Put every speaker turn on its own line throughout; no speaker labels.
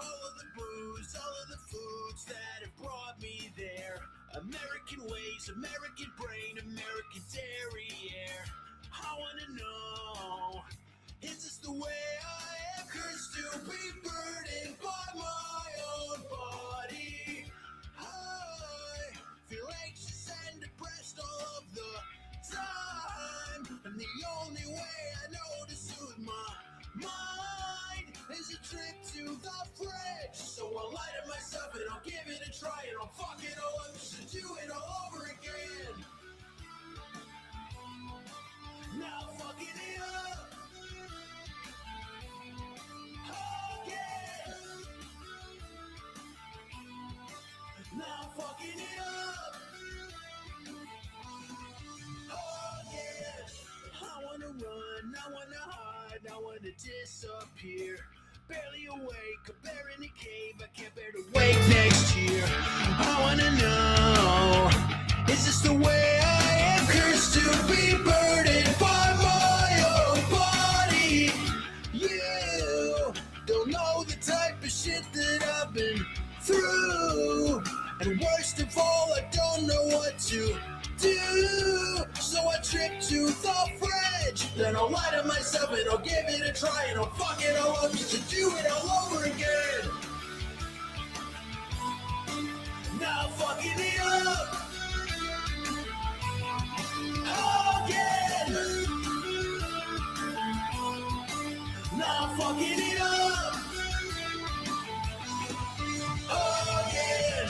All of the booze, all of the foods that have brought me there. American ways, American brain, American derriere. I wanna know, is this the way I am? Cursed to be burdened by my own body. I feel anxious and depressed all of the time. And the only way I know to soothe my mind is a trip to the fridge. So I'll lie to myself and I'll give it a try and I'll fuck it all up just to do it all over again. Now fucking it up again. Now fucking it up again. I wanna run, I wanna hide, I wanna disappear. Barely awake, a bear in a cave, I can't bear to wake next year. I wanna know, is this the way I am? Cursed to be burdened by my own body. You don't know the type of shit that I've been through. And worst of all, I don't know what to do. So I trip to the fridge. Then I'll lie to myself and I'll give it a try and I'll fuck it all up just to do it all over again. Now fucking it up again. Now fucking it up again.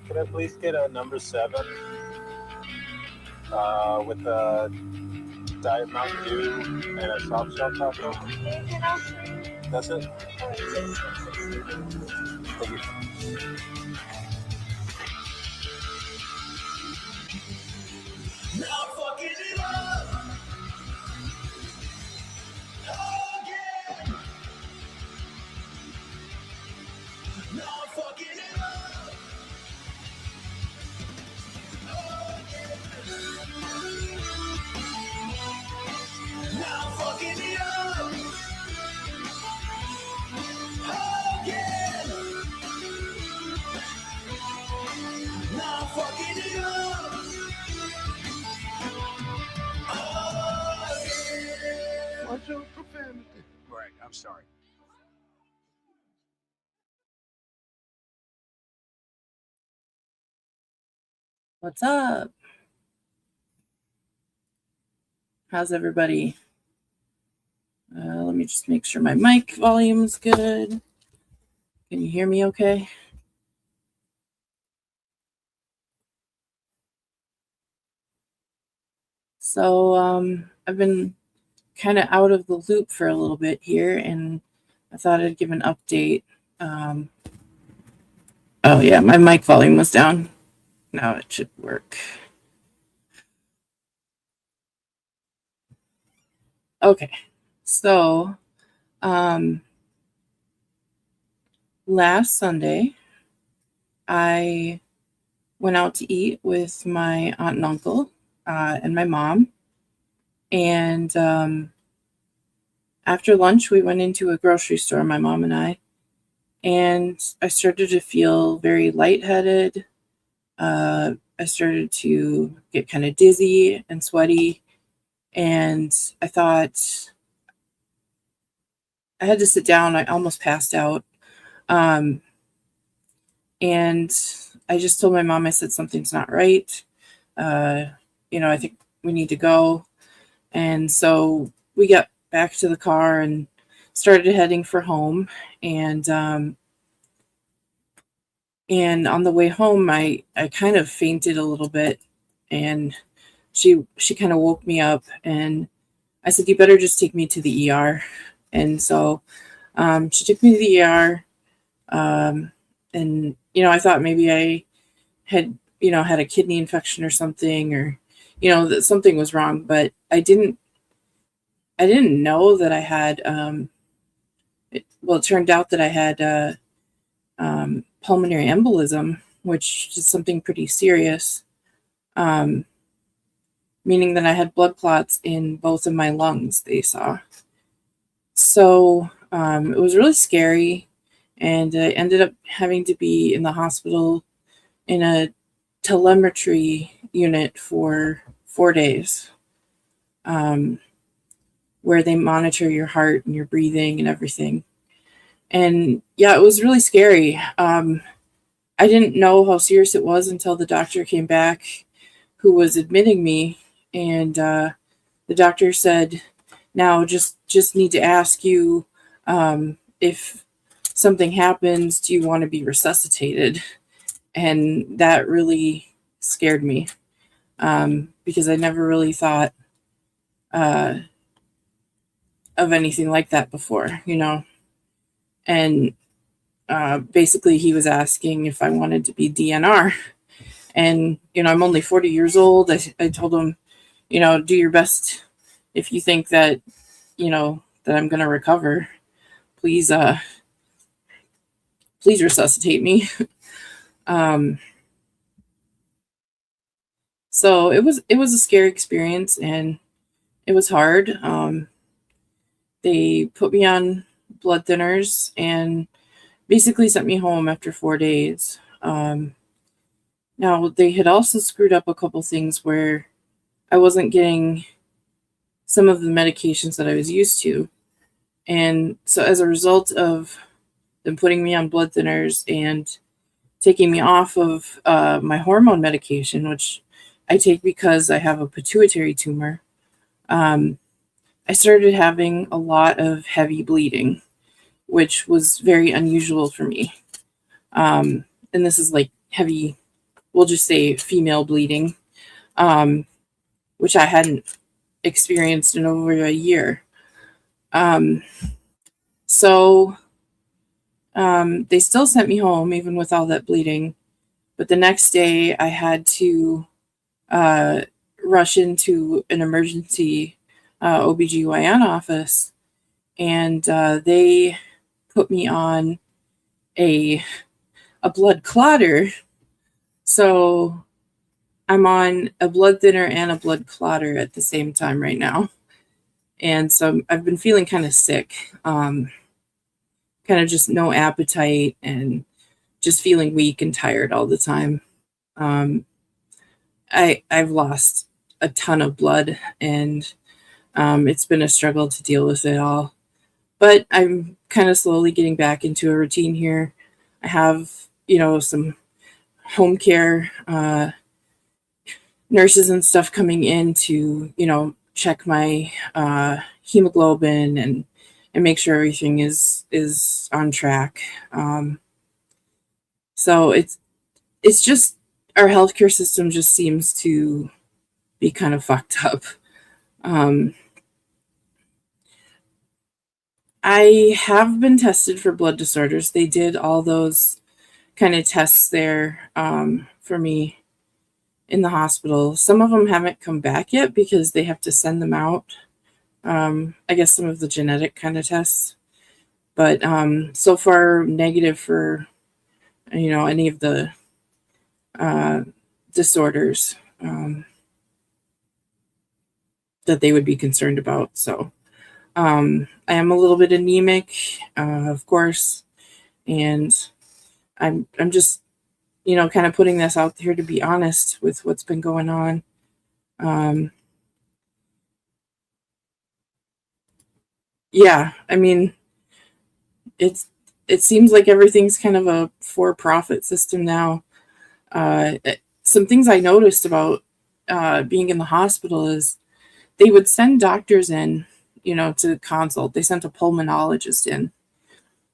Could I please get a number 7 with a Diet Mountain Dew and a soft shell taco? That's it? Thank you.
Now fucking it up again. Now fucking it up again. Now fucking it up again. Now fucking it up again.
Watch your profanity.
Right, I'm sorry.
What's up? How's everybody? Let me just make sure my mic volume's good. Can you hear me okay? So I've been kind of out of the loop for a little bit here, and I thought I'd give an update. Oh yeah, my mic volume was down. Now it should work. Okay, so last Sunday, I went out to eat with my aunt and uncle and my mom. And after lunch, we went into a grocery store, my mom and I started to feel very lightheaded. I started to get kind of dizzy and sweaty. And I thought I had to sit down. I almost passed out. And I just told my mom, I said, something's not right. I think we need to go. And so we got back to the car and started heading for home. And on the way home, I kind of fainted a little bit, and she kind of woke me up, and I said, you better just take me to the ER. And so she took me to the ER. And, I thought maybe I had, had a kidney infection or something, or, that something was wrong, but I didn't I didn't know that I had, it turned out that I had pulmonary embolism, which is something pretty serious, um, meaning that I had blood clots in both of my lungs, they saw. So it was really scary, and I ended up having to be in the hospital in a telemetry unit for 4 days, where they monitor your heart and your breathing and everything. And yeah, it was really scary. I didn't know how serious it was until the doctor came back who was admitting me, and the doctor said, now just need to ask you, if something happens, do you want to be resuscitated? And that really scared me, because I never really thought of anything like that before, And basically, he was asking if I wanted to be DNR. And, I'm only 40 years old. I told him, do your best. If you think that, that I'm going to recover, please, please resuscitate me. So it was a scary experience, and it was hard. They put me on blood thinners and basically sent me home after 4 days. Now, they had also screwed up a couple things where I wasn't getting some of the medications that I was used to. And so as a result of them putting me on blood thinners and taking me off of my hormone medication, which I take because I have a pituitary tumor, I started having a lot of heavy bleeding, which was very unusual for me. And this is like heavy, we'll just say female bleeding, which I hadn't experienced in over a year. So they still sent me home even with all that bleeding. But the next day I had to rush into an emergency OBGYN office, and they put me on a blood clotter. So I'm on a blood thinner and a blood clotter at the same time right now. And so I've been feeling kind of sick, kind of just no appetite and just feeling weak and tired all the time. I've lost a ton of blood, and it's been a struggle to deal with it all. But I'm kind of slowly getting back into a routine here. I have, some home care nurses and stuff coming in to, check my hemoglobin and make sure everything is on track. So it's just our healthcare system just seems to be kind of fucked up. I have been tested for blood disorders. They did all those kind of tests there for me in the hospital. Some of them haven't come back yet because they have to send them out. I guess some of the genetic kind of tests. But so far, negative for, any of the disorders that they would be concerned about. So I am a little bit anemic, of course, and I'm just, kind of putting this out there to be honest with what's been going on. Yeah, I mean, it seems like everything's kind of a for-profit system now. Some things I noticed about being in the hospital is they would send doctors in, to consult. They sent a pulmonologist in.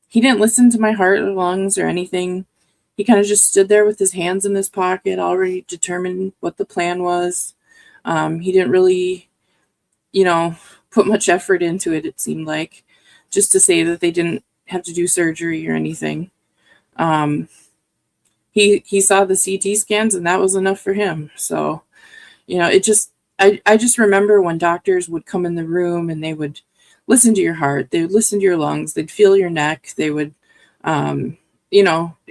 He didn't listen to my heart or lungs or anything. He kind of just stood there with his hands in his pocket, already determined what the plan was. He didn't really, put much effort into it, it seemed like, just to say that they didn't have to do surgery or anything. He saw the CT scans, and that was enough for him. So, it just I just remember when doctors would come in the room and they would listen to your heart, they would listen to your lungs, they'd feel your neck, they would,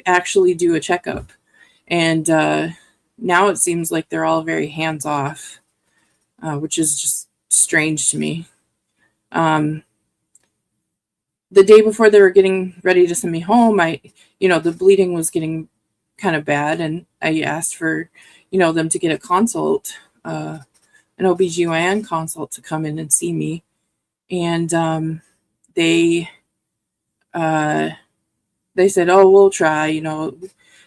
actually do a checkup. And now it seems like they're all very hands off, which is just strange to me. The day before they were getting ready to send me home, the bleeding was getting kind of bad, and I asked for, them to get a consult, an OBGYN consult to come in and see me. And they said, "Oh, we'll try,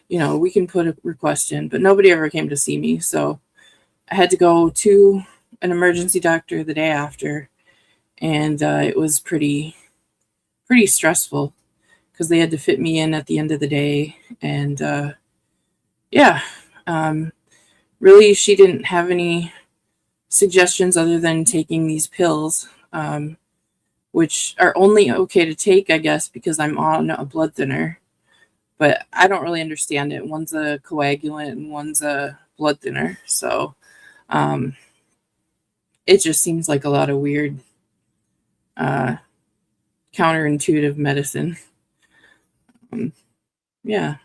we can put a request in," but nobody ever came to see me. So I had to go to an emergency doctor the day after, and it was pretty stressful because they had to fit me in at the end of the day. And really, she didn't have any suggestions other than taking these pills, which are only okay to take, I guess, because I'm on a blood thinner. But I don't really understand it. One's a coagulant and one's a blood thinner. So it just seems like a lot of weird counterintuitive medicine. Yeah.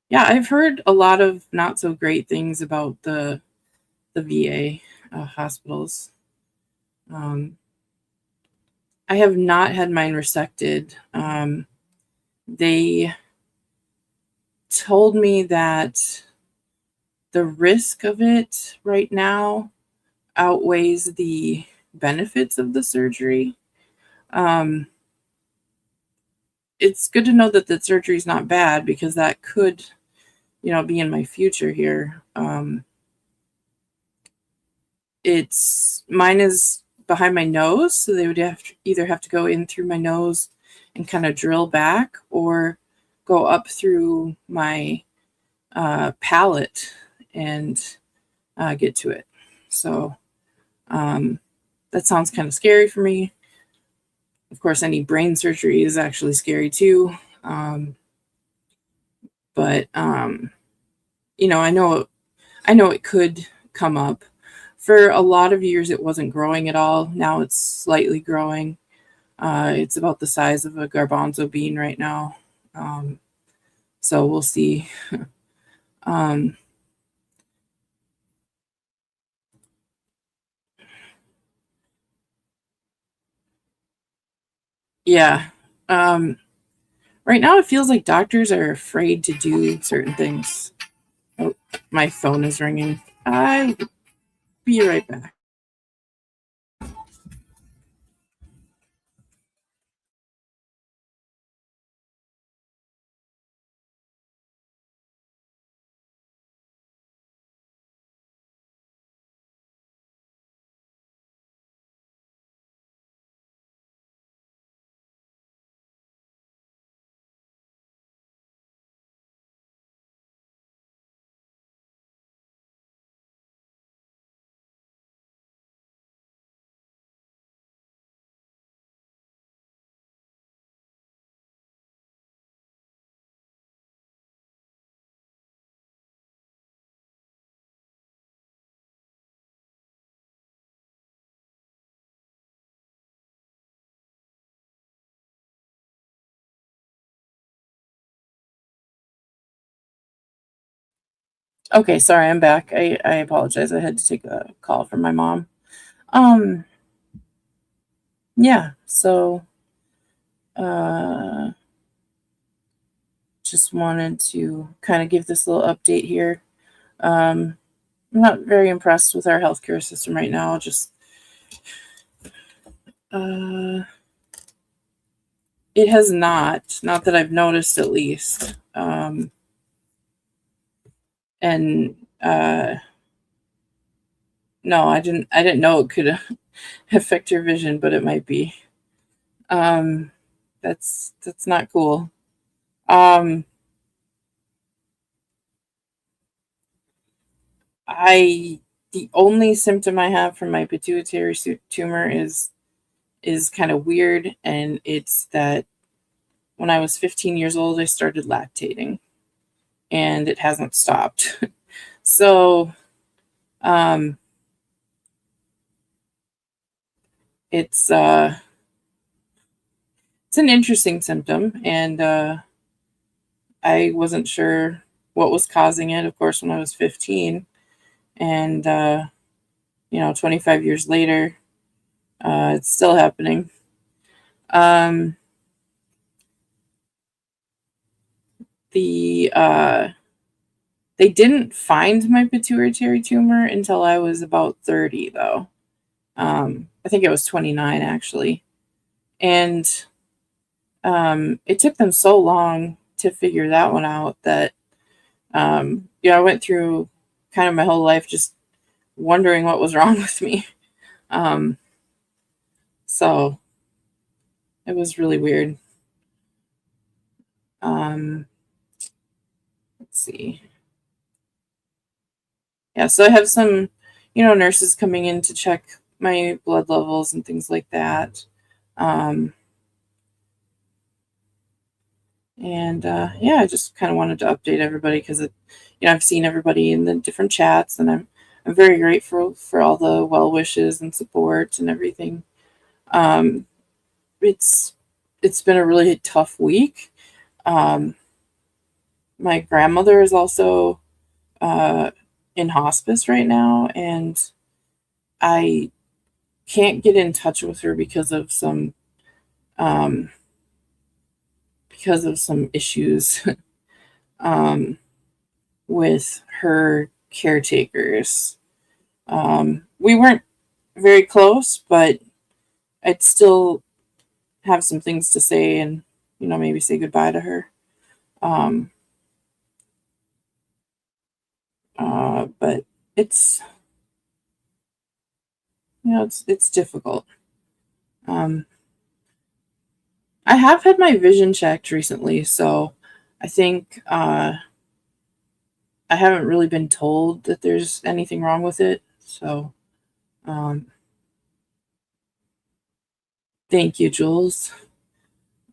Yeah, I've heard a lot of not so great things about the VA hospitals. I have not had mine resected. They told me that the risk of it right now outweighs the benefits of the surgery. It's good to know that the surgery is not bad, because that could, be in my future here. Mine is behind my nose, so they would either have to go in through my nose and kind of drill back, or go up through my palate and get to it. So that sounds kind of scary for me. Of course, any brain surgery is actually scary too. But I know it could come up. For a lot of years, it wasn't growing at all. Now it's slightly growing. It's about the size of a garbanzo bean right now. So we'll see. Yeah. Right now, it feels like doctors are afraid to do certain things. Oh, my phone is ringing. I'll be right back. Okay, sorry, I'm back. I apologize. I had to take a call from my mom. Yeah, so just wanted to kind of give this little update here. I'm not very impressed with our healthcare system right now. Just it has not that I've noticed, at least. And no, I didn't know it could affect your vision, but it might be. That's not cool. The only symptom I have from my pituitary tumor is kind of weird, and it's that when I was 15 years old, I started lactating. and it hasn't stopped. So it's an interesting symptom, and I wasn't sure what was causing it, of course, when I was 15. And 25 years later, it's still happening. They didn't find my pituitary tumor until I was about 30, though. I think it was 29, actually. And it took them so long to figure that one out that, I went through kind of my whole life just wondering what was wrong with me. So it was really weird. Let's see. Yeah, so I have some, nurses coming in to check my blood levels and things like that. I just kind of wanted to update everybody because I've seen everybody in the different chats, and I'm very grateful for all the well wishes and support and everything. It's been a really tough week. My grandmother is also in hospice right now, and I can't get in touch with her because of some issues with her caretakers. We weren't very close, but I'd still have some things to say and, maybe say goodbye to her. But it's, it's difficult. I have had my vision checked recently, so I think I haven't really been told that there's anything wrong with it. So thank you, Jules.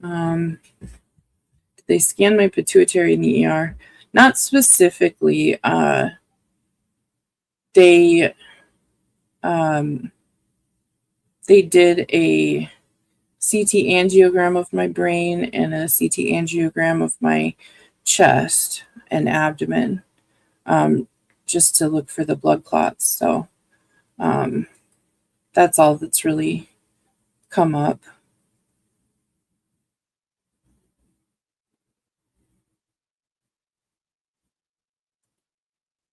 They scanned my pituitary in the ER. Not specifically. They did a CT angiogram of my brain and a CT angiogram of my chest and abdomen, just to look for the blood clots. So that's all that's really come up.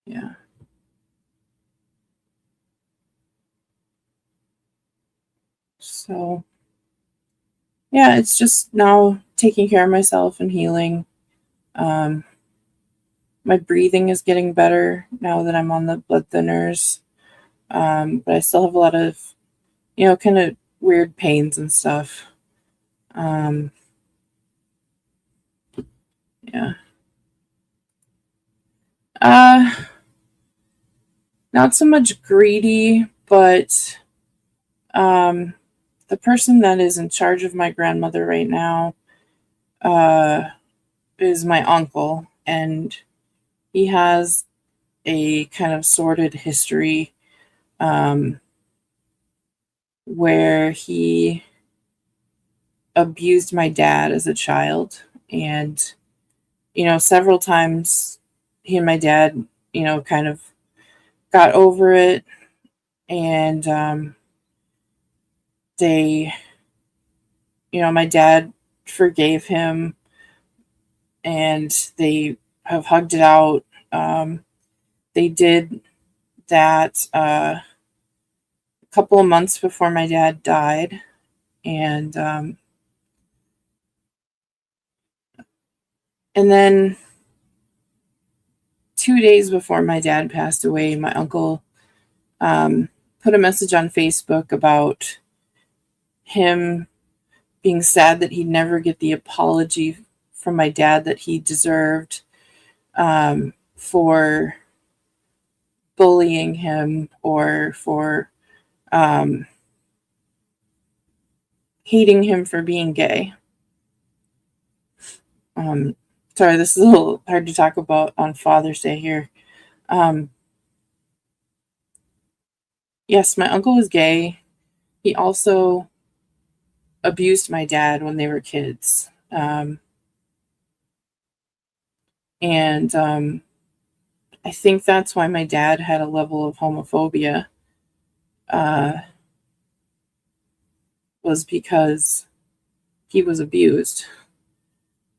Yeah. So, yeah, it's just now taking care of myself and healing. My breathing is getting better now that I'm on the blood thinners. But I still have a lot of, kind of weird pains and stuff. Yeah. Not so much greedy, but the person that is in charge of my grandmother right now is my uncle, and he has a kind of sordid history where he abused my dad as a child. And, several times he and my dad, kind of got over it, and they, my dad forgave him, and they have hugged it out. They did that a couple of months before my dad died, and then 2 days before my dad passed away, my uncle put a message on Facebook about him being sad that he'd never get the apology from my dad that he deserved for bullying him or for hating him for being gay. sorry, this is a little hard to talk about on Father's Day here. Yes, my uncle was gay. He also abused my dad when they were kids. And I think that's why my dad had a level of homophobia, was because he was abused.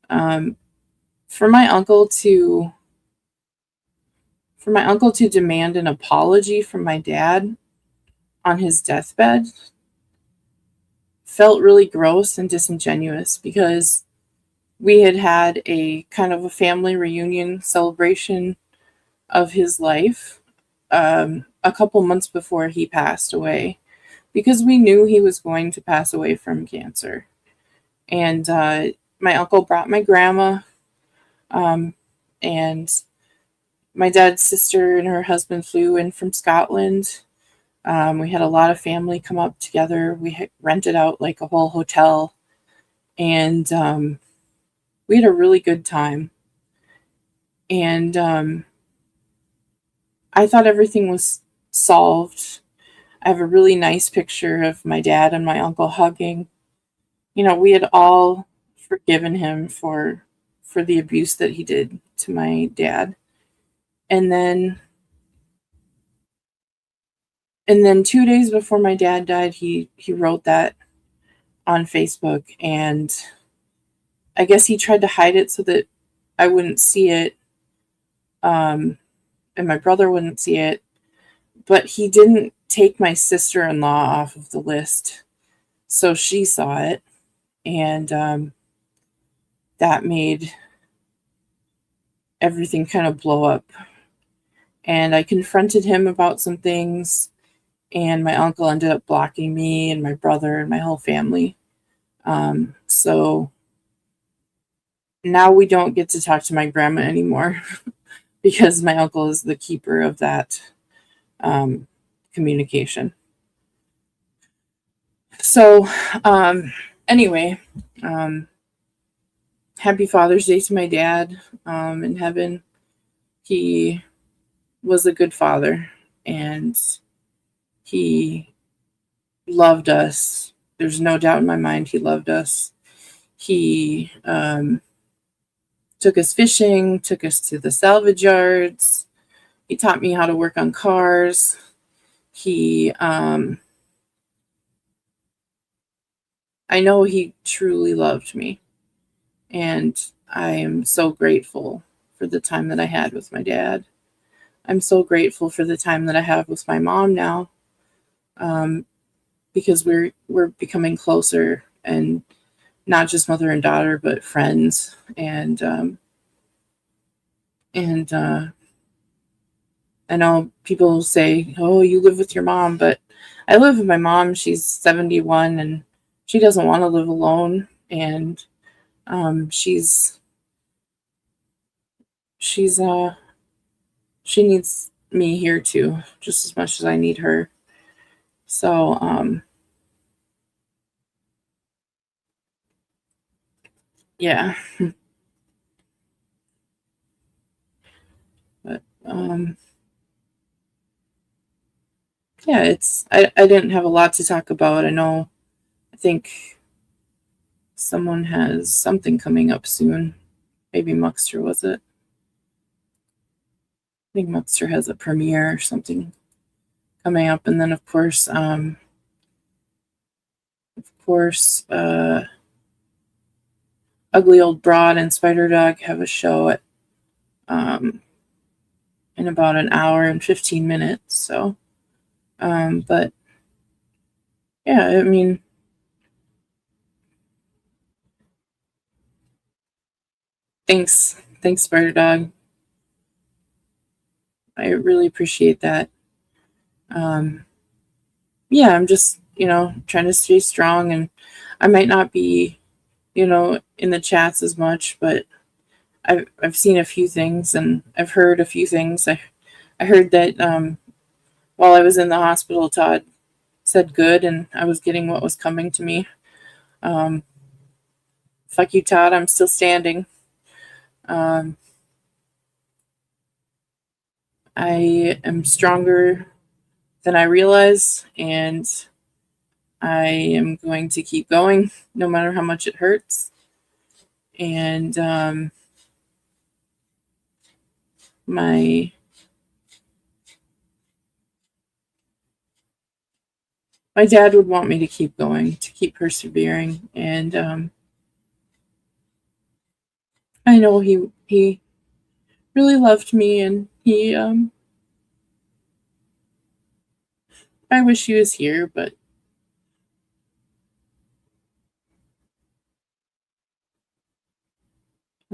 For my uncle to demand an apology from my dad on his deathbed felt really gross and disingenuous, because we had a kind of a family reunion celebration of his life a couple months before he passed away, because we knew he was going to pass away from cancer. And my uncle brought my grandma, and my dad's sister and her husband flew in from Scotland. We had a lot of family come up together. We rented out like a whole hotel, and we had a really good time. And I thought everything was solved. I have a really nice picture of my dad and my uncle hugging. We had all forgiven him for the abuse that he did to my dad. And then 2 days before my dad died, he wrote that on Facebook, and I guess he tried to hide it so that I wouldn't see it, and my brother wouldn't see it. But he didn't take my sister-in-law off of the list, so she saw it, and that made everything kind of blow up. And I confronted him about some things, and my uncle ended up blocking me and my brother and my whole family. So now we don't get to talk to my grandma anymore because my uncle is the keeper of that communication. So anyway, happy Father's Day to my dad in heaven. He was a good father, and he loved us. There's no doubt in my mind he loved us. He took us fishing, took us to the salvage yards. He taught me how to work on cars. He, I know he truly loved me, and I am so grateful for the time that I had with my dad. I'm so grateful for the time that I have with my mom now, because we're becoming closer, and not just mother and daughter, but friends. And I know people say, "Oh, you live with your mom," but I live with my mom. She's 71, and she doesn't want to live alone. And she needs me here too, just as much as I need her. So yeah. But yeah, I didn't have a lot to talk about. I think someone has something coming up soon. Maybe Muxter, was it? I think Muxter has a premiere or something coming up. And then of course, Ugly Old Broad and Spider Dog have a show at in about an hour and 15 minutes. So but yeah, I mean, thanks, Spider Dog. I really appreciate that. Yeah, I'm just, trying to stay strong, and I might not be, in the chats as much, but I've seen a few things, and I've heard a few things. I heard that while I was in the hospital, Todd said good, and I was getting what was coming to me. Fuck you, Todd. I'm still standing. Um, I am stronger than I realize, and I am going to keep going no matter how much it hurts. And my my dad would want me to keep going, to keep persevering, and I know he really loved me, and he I wish he was here, but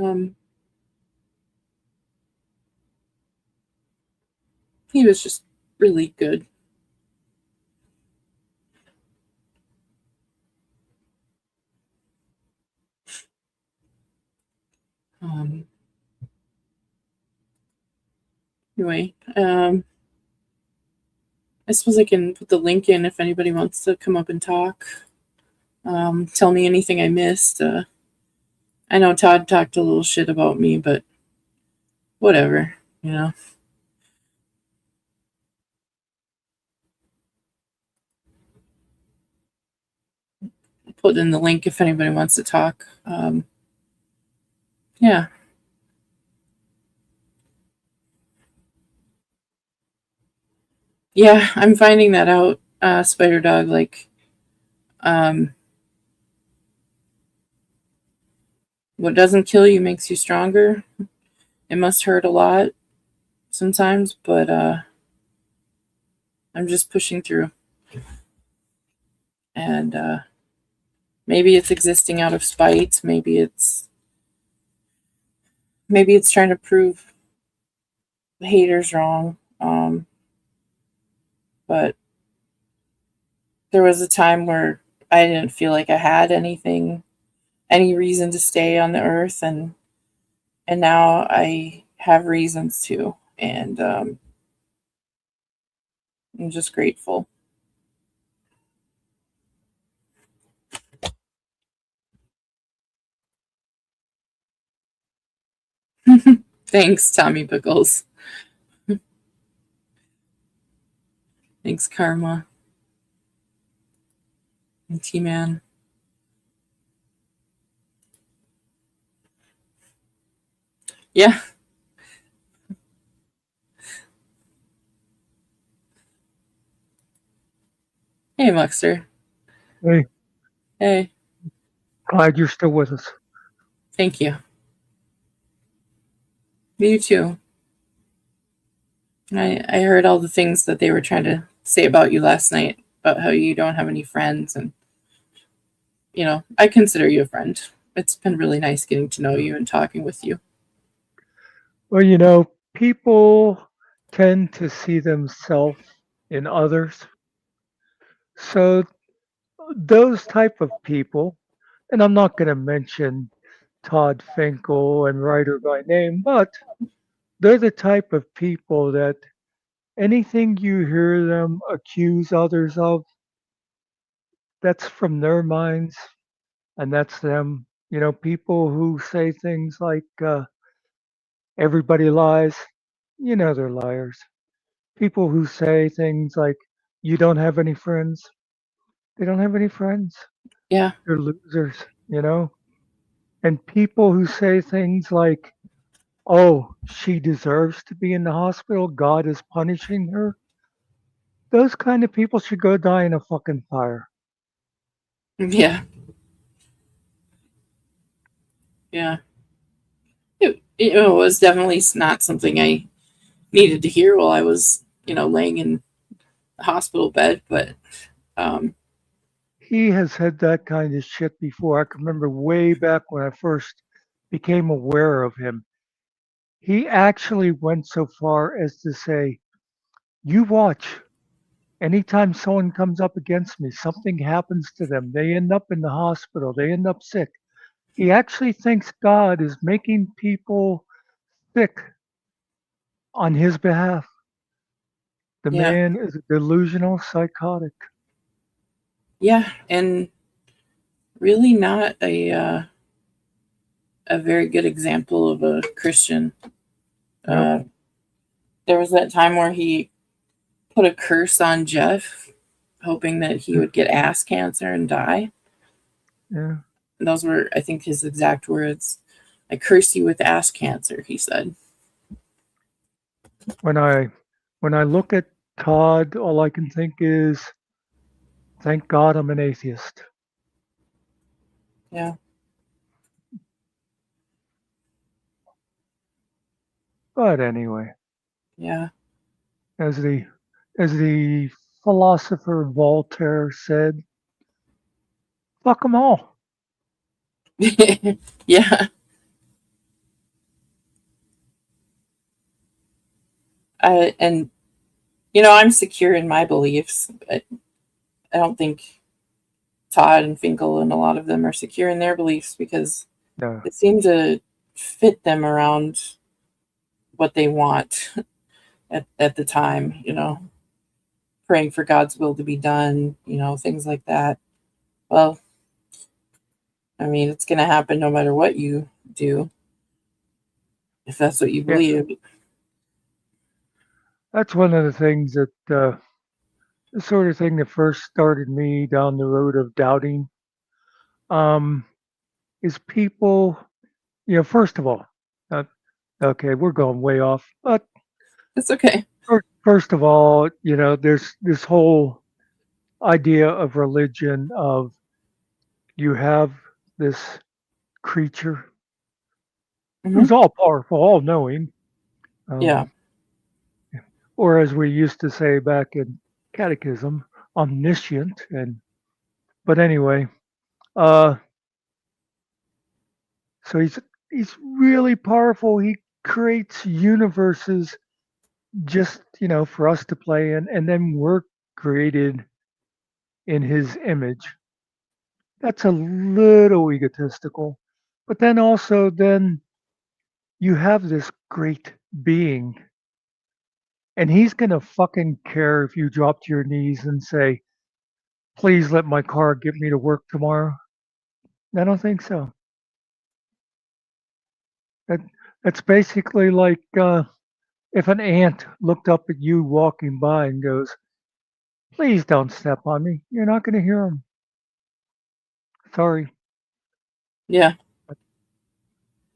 um, he was just really good. Um, anyway, I suppose I can put the link in if anybody wants to come up and talk. Tell me anything I missed. I know Todd talked a little shit about me, but whatever, you know. Put in the link if anybody wants to talk. Yeah. Yeah, I'm finding that out, Spider Dog. Like, um, what doesn't kill you makes you stronger. It must hurt a lot sometimes, but I'm just pushing through. And maybe it's existing out of spite. Maybe it's trying to prove the haters wrong. But there was a time where I didn't feel like I had any reason to stay on the earth, and now I have reasons to, and I'm just grateful. Thanks, Tommy Pickles. Thanks, Karma and T-Man. Yeah. Hey, Muxter.
Hey,
Hey.
glad you're still with us.
Thank you. You too. I heard all the things that they were trying to say about you last night, about how you don't have any friends, and I consider you a friend. It's been really nice getting to know you and talking with you.
Well, people tend to see themselves in others. So those type of people, and I'm not going to mention Todd Finkel and Writer by name, but they're the type of people that anything you hear them accuse others of, that's from their minds and that's them. People who say things like, everybody lies, they're liars. People who say things like, you don't have any friends, they don't have any friends.
Yeah.
They're losers. And people who say things like, oh, she deserves to be in the hospital, God is punishing her, those kind of people should go die in a fucking fire.
Yeah. Yeah. It was definitely not something I needed to hear while I was, laying in the hospital bed, but um,
He has said that kind of shit before. I can remember way back when I first became aware of him. He actually went so far as to say, you watch. Anytime someone comes up against me, something happens to them. They end up in the hospital. They end up sick. He actually thinks God is making people sick on his behalf. The
yeah.
man is a delusional psychotic.
Yeah. And really not a very good example of a Christian.
Yep.
There was that time where he put a curse on Jeff, hoping that he would get ass cancer and die.
Yeah.
And those were, I think, his exact words. I curse you with ass cancer, he said.
When I look at Todd, all I can think is, thank God I'm an atheist.
Yeah.
But anyway,
Yeah.
as the philosopher Voltaire said, fuck them all.
Yeah. And, I'm secure in my beliefs, but I don't think Todd and Finkel and a lot of them are secure in their beliefs because
No.
it seemed to fit them around what they want at the time, praying for God's will to be done, things like that. Well, I mean, it's going to happen no matter what you do, if that's what you
Yeah.
believe.
That's one of the things that the sort of thing that first started me down the road of doubting is people, first of all, uh, okay, we're going way off, but
It's okay.
first of all, there's this whole idea of religion of you have this creature
Mm-hmm.
who's all powerful, all knowing,
Yeah.
or as we used to say back in catechism, omniscient. But anyway, uh, so he's really powerful. He creates universes just for us to play in, and then we're created in his image. That's a little egotistical, but then you have this great being, and he's gonna fucking care if you drop to your knees and say, please let my car get me to work tomorrow. I don't think so. that that's basically like if an ant looked up at you walking by and goes, please don't step on me, you're not going to hear him. Sorry.
Yeah.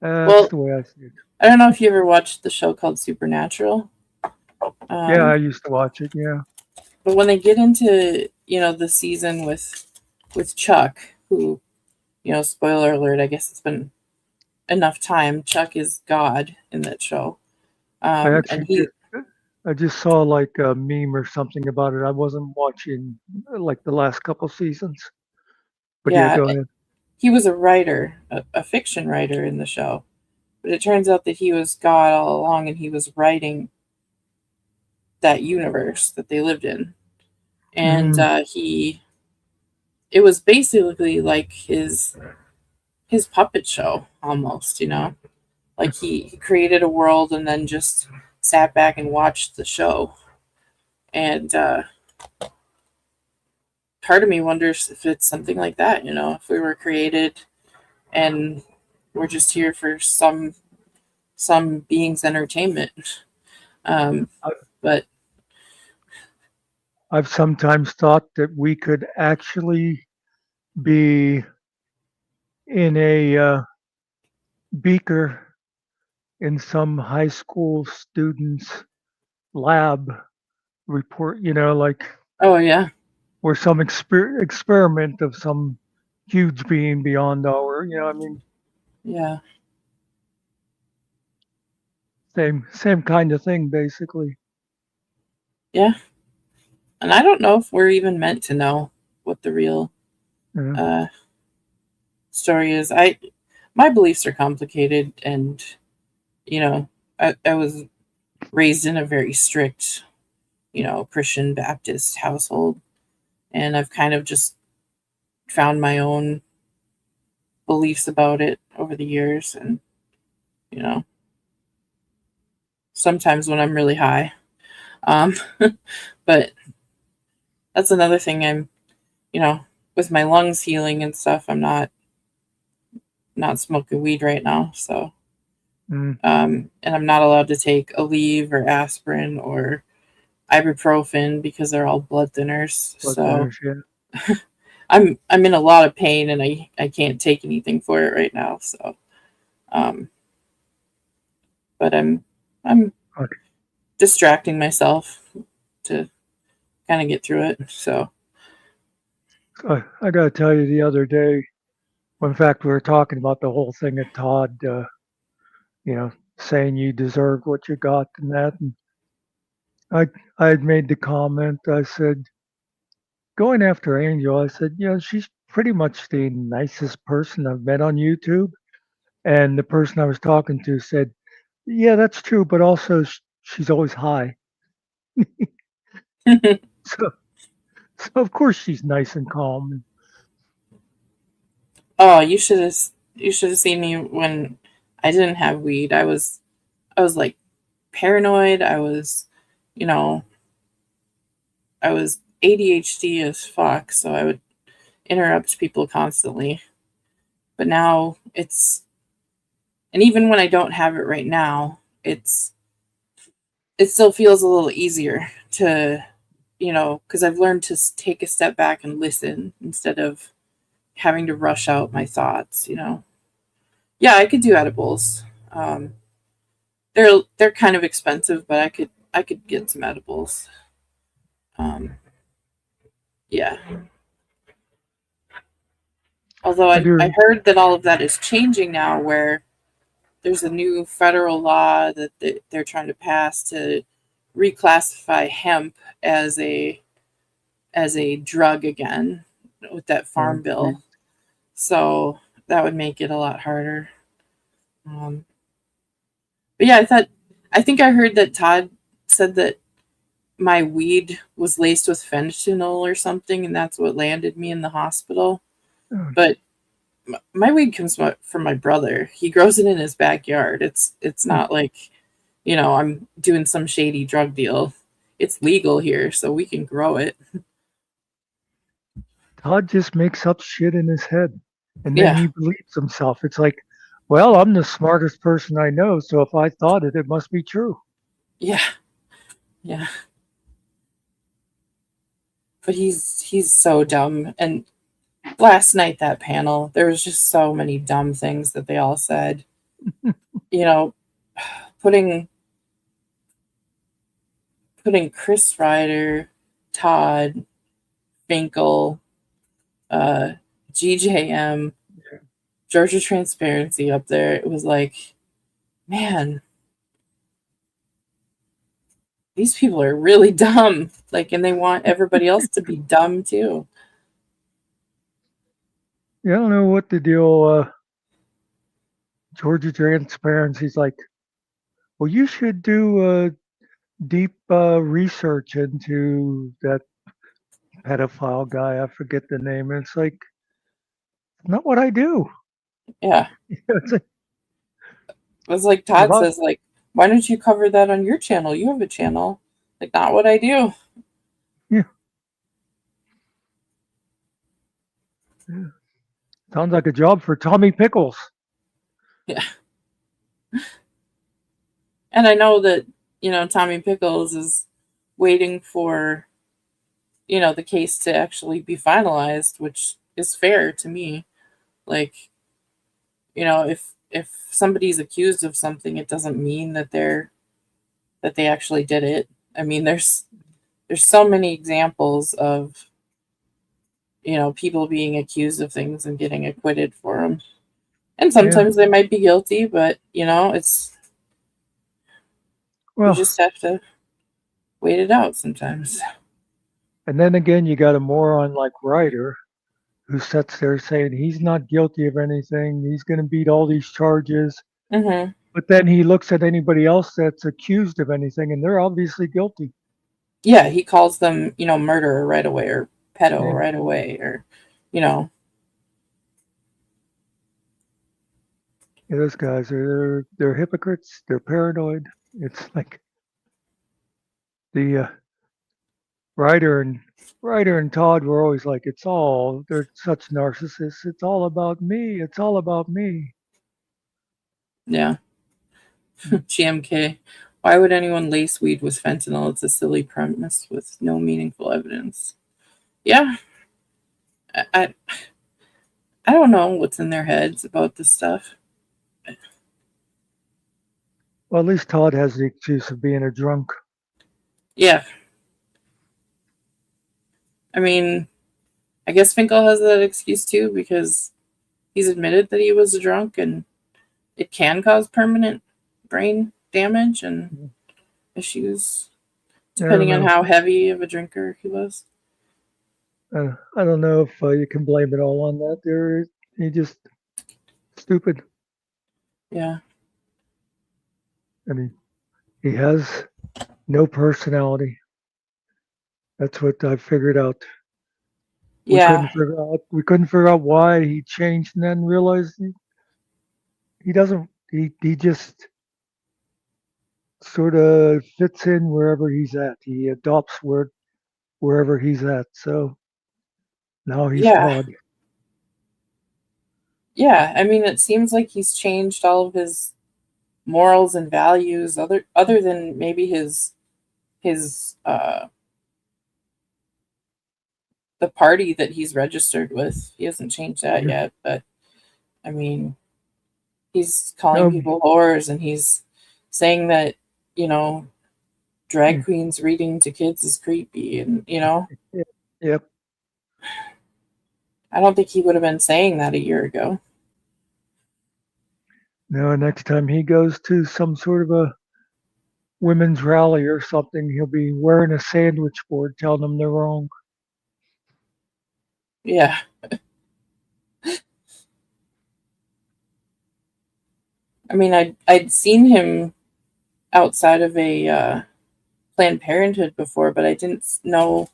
That's
Well,
the way I see it.
I don't know if you ever watched the show called Supernatural.
Yeah, I used to watch it. Yeah.
But when they get into, the season with Chuck, who, spoiler alert, I guess it's been enough time. Chuck is God in that show.
I
And
actually
he,
just saw like a meme or something about it. I wasn't watching like the last couple seasons. But yeah,
yeah,
go ahead.
he was a writer, a fiction writer in the show. But it turns out that he was God all along and he was writing that universe that they lived in. And
Mm,
it was basically like his puppet show almost, like he created a world and then just sat back and watched the show. And part of me wonders if it's something like that, if we were created and we're just here for some being's entertainment.
I-
But
I've sometimes thought that we could actually be in a beaker in some high school student's lab report, like
oh yeah,
or some experiment of some huge being beyond our, I mean,
yeah,
same kind of thing, basically.
yeah. And I don't know if we're even meant to know what the real
Yeah.
story is. My beliefs are complicated, and I was raised in a very strict, Christian Baptist household, and I've kind of just found my own beliefs about it over the years, and sometimes when I'm really high, um, but that's another thing. I'm, with my lungs healing and stuff, I'm not not smoking weed right now. So,
Mm,
and I'm not allowed to take Aleve or aspirin or ibuprofen because they're all blood thinners.
blood
So
thinners, yeah.
I'm in a lot of pain and I can't take anything for it right now. So, um, but I'm
Okay.
distracting myself to kind of get through it. So,
I got to tell you, the other day, when in fact we were talking about the whole thing at Todd, you know, saying you deserved what you got and that, and I I had made the comment. I said, going after Angel, I said, you know, she's pretty much the nicest person I've met on YouTube. And the person I was talking to said, yeah, that's true, but also she's always high. So, so of course she's nice and calm.
oh, you should have seen me when I didn't have weed. I was like paranoid. You know, I was ADHD as fuck, so I would interrupt people constantly. But now and even when I don't have it right now, it still feels a little easier to, because I've learned to take a step back and listen instead of having to rush out my thoughts. Yeah, I could do edibles. Um, they're kind of expensive, but I could get some edibles. Um, yeah. Although
I
I
do.
heard that all of that is changing now, where there's a new federal law that they're trying to pass to reclassify hemp as a drug again with that farm
Geez.
bill. So that would make it a lot harder. Um, but yeah, I think I heard that Todd said that my weed was laced with fentanyl or something, and that's what landed me in the hospital.
Oh,
But my weed comes from my brother. He grows it in his backyard. It's
hmm.
not like, I'm doing some shady drug deal. It's legal here, so we can grow it.
Todd just makes up shit in his head, and then
Yeah,
he believes himself. It's like, well, I'm the smartest person I know, so if I thought it, it must be true.
yeah, yeah. But he's so dumb. And last night that panel, there was just so many dumb things that they all said. You know, putting putting Chris Ryder, Todd, Finkel, uh, GJM, Georgia Transparency up there. It was like, man, these people are really dumb. Like, and they want everybody else to be dumb too.
Yeah, I don't know what the deal. Georgia Transparency's like, well, you should do deep research into that pedophile guy. I forget the name. It's like, not what I do.
Yeah.
It's like,
It was like
if
Todd
I,
says, like, why don't you cover that on your channel? You have a channel. Like, not what I do.
yeah, yeah. Sounds like a job for Tommy Pickles.
Yeah. And I know that, Tommy Pickles is waiting for, the case to actually be finalized, which is fair to me. Like, if somebody's accused of something, it doesn't mean that they actually did it. I mean, there's so many examples of, people being accused of things and getting acquitted for them. And
Yeah.
sometimes they might be guilty, but you
Well,
just have to wait it out sometimes.
and then again, you got a moron like Ryder who sits there saying he's not guilty of anything. He's going to beat all these charges.
Hmm.
But then he looks at anybody else that's accused of anything and they're obviously guilty.
Yeah, he calls them, murderer right away or pedo
Yeah.
right away or, you know,
Yeah, those guys are they're hypocrites. They're paranoid. It's like the Ryder and Todd were always like, they're such narcissists. It's all about me. It's all about me.
Yeah. GMK. Why would anyone lace weed with fentanyl? It's a silly premise with no meaningful evidence. Yeah. I don't know what's in their heads about this stuff.
Well, at least Todd has the excuse of being a drunk.
Yeah. I mean, I guess Finkel has that excuse too because he's admitted that he was a drunk and it can cause permanent brain damage and issues depending on how heavy of a drinker he was.
I don't know if you can blame it all on that. He just stupid.
Yeah.
I mean, he has no personality. That's what I figured out. We couldn't figure out why he changed, and then realized he doesn't. He just sort of fits in wherever he's at. He adopts wherever he's at. So now he's Todd.
Yeah, I mean, it seems like he's changed all of his morals and values, other than maybe his the party that he's registered with. He hasn't changed that yet, but I mean, he's calling people whores and he's saying that, drag queens reading to kids is creepy and,
Yep.
I don't think he would have been saying that a year ago.
No, next time he goes to some sort of a women's rally or something, he'll be wearing a sandwich board telling them they're wrong.
Yeah. I mean, I'd seen him outside of a Planned Parenthood before, but I didn't know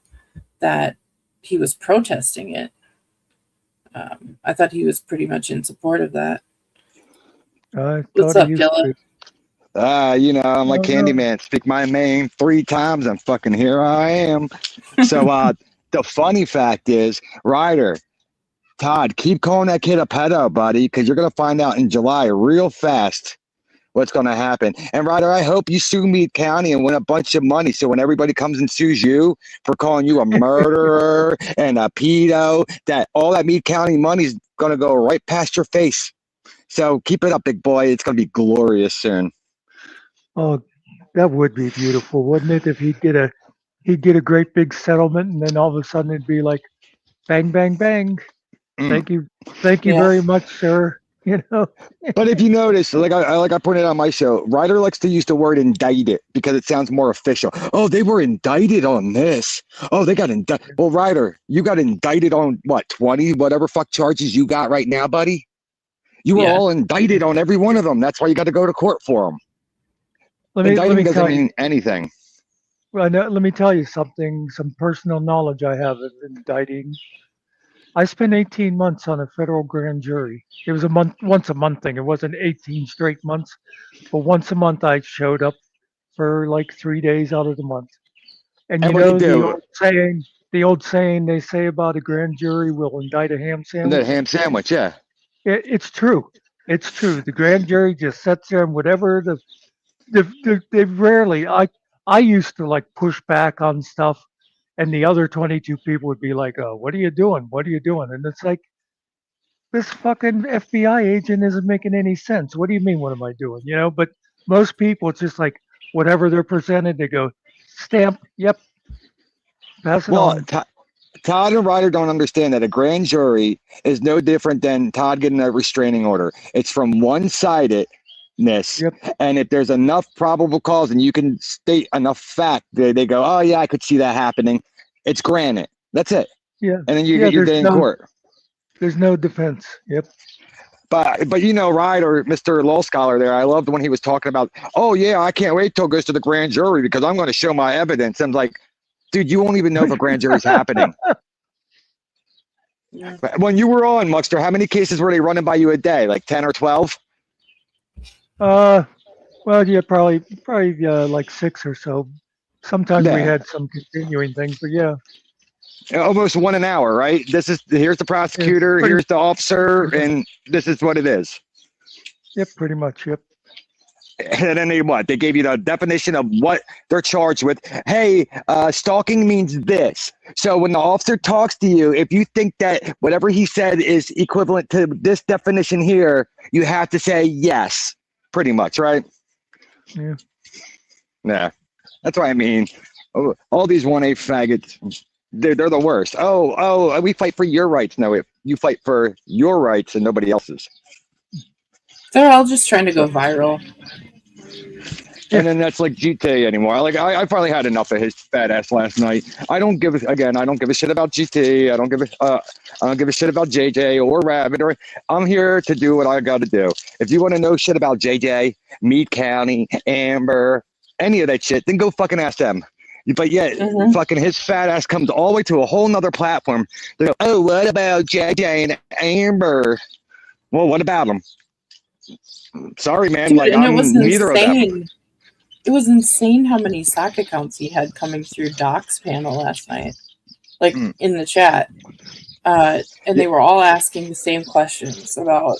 that he was protesting it. I thought he was pretty much in support of that. What's up, Gilla?
I'm like Candyman. Speak my name 3 times and fucking here I am. So the funny fact is, Ryder, Todd, keep calling that kid a pedo, buddy, because you're going to find out in July real fast what's going to happen. And Ryder, I hope you sue Meade County and win a bunch of money. So when everybody comes and sues you for calling you a murderer and a pedo, that all that Meade County money is going to go right past your face. So keep it up, big boy. It's going to be glorious soon.
Oh, that would be beautiful, wouldn't it? If he'd get a great big settlement, and then all of a sudden it'd be like, bang, bang, bang. Thank you very much, sir.
But if you notice, like I pointed out on my show, Ryder likes to use the word indicted because it sounds more official. Oh, they were indicted on this. Oh, they got indicted. Well, Ryder, you got indicted on what, 20 whatever fuck charges you got right now, buddy? You were all indicted on every one of them. That's why you got to go to court for them. Indicting doesn't mean anything.
Well, let me tell you something. Some personal knowledge I have of indicting. I spent 18 months on a federal grand jury. It was once a month thing. It wasn't 18 straight months, but once a month I showed up for like 3 days out of the month. And you know the old saying they say about a grand jury will indict a ham sandwich.
The ham sandwich, yeah.
It's true. It's true. The grand jury just sits there and whatever they rarely. I used to like push back on stuff. And the other 22 people would be like, "Oh, what are you doing? What are you doing?" And it's like, this fucking FBI agent isn't making any sense. What do you mean? What am I doing? But most people, it's just like whatever they're presented, they go, stamp, yep, pass it on.
Todd and Ryder don't understand that a grand jury is no different than Todd getting a restraining order. It's from one-sided. Yep. And if there's enough probable cause and you can state enough fact, they go, oh yeah, I could see that happening. It's granted. That's it.
Yeah.
And then you get your day in court.
There's no defense. Yep.
But Ryder, Mr. Law Scholar there, I loved when he was talking about, oh yeah, I can't wait till it goes to the grand jury because I'm going to show my evidence. I'm like, dude, you won't even know if a grand jury's happening. Yeah. When you were on, Muckster, how many cases were they running by you a day? Like 10 or 12?
Well, yeah, probably like 6 or so. Sometimes we
Yeah.
had some continuing things, but yeah,
Almost one an hour, right? Here's the
it's
prosecutor,
pretty,
here's the officer,
pretty much,
and this is what it is.
yep, pretty much, yep.
And then they gave you the definition of what they're charged with. Hey, stalking means this. So when the officer talks to you, if you think that whatever he said is equivalent to this definition here, you have to say yes, pretty much, right?
Yeah.
Yeah, that's what I mean. All these 1A faggots, they're the worst. Oh, we fight for your rights. No, you fight for your rights and nobody else's.
They're all just trying to
So,
go viral.
and then that's like GT anymore. I finally had enough of his fat ass last night. I don't give a shit about GT. I don't give a shit about JJ or Rabbit. I'm here to do what I got to do. If you want to know shit about JJ, Meade County, Amber, any of that shit, then go fucking ask them. But yet, fucking his fat ass comes all the way to a whole nother platform. They go, oh, what about JJ and Amber? Well, what about them? Sorry, man.
Dude,
like,
and it
I'm
was
neither of them.
insane. It was insane how many sock accounts he had coming through Doc's panel last night, like in the chat. And they were all asking the same questions about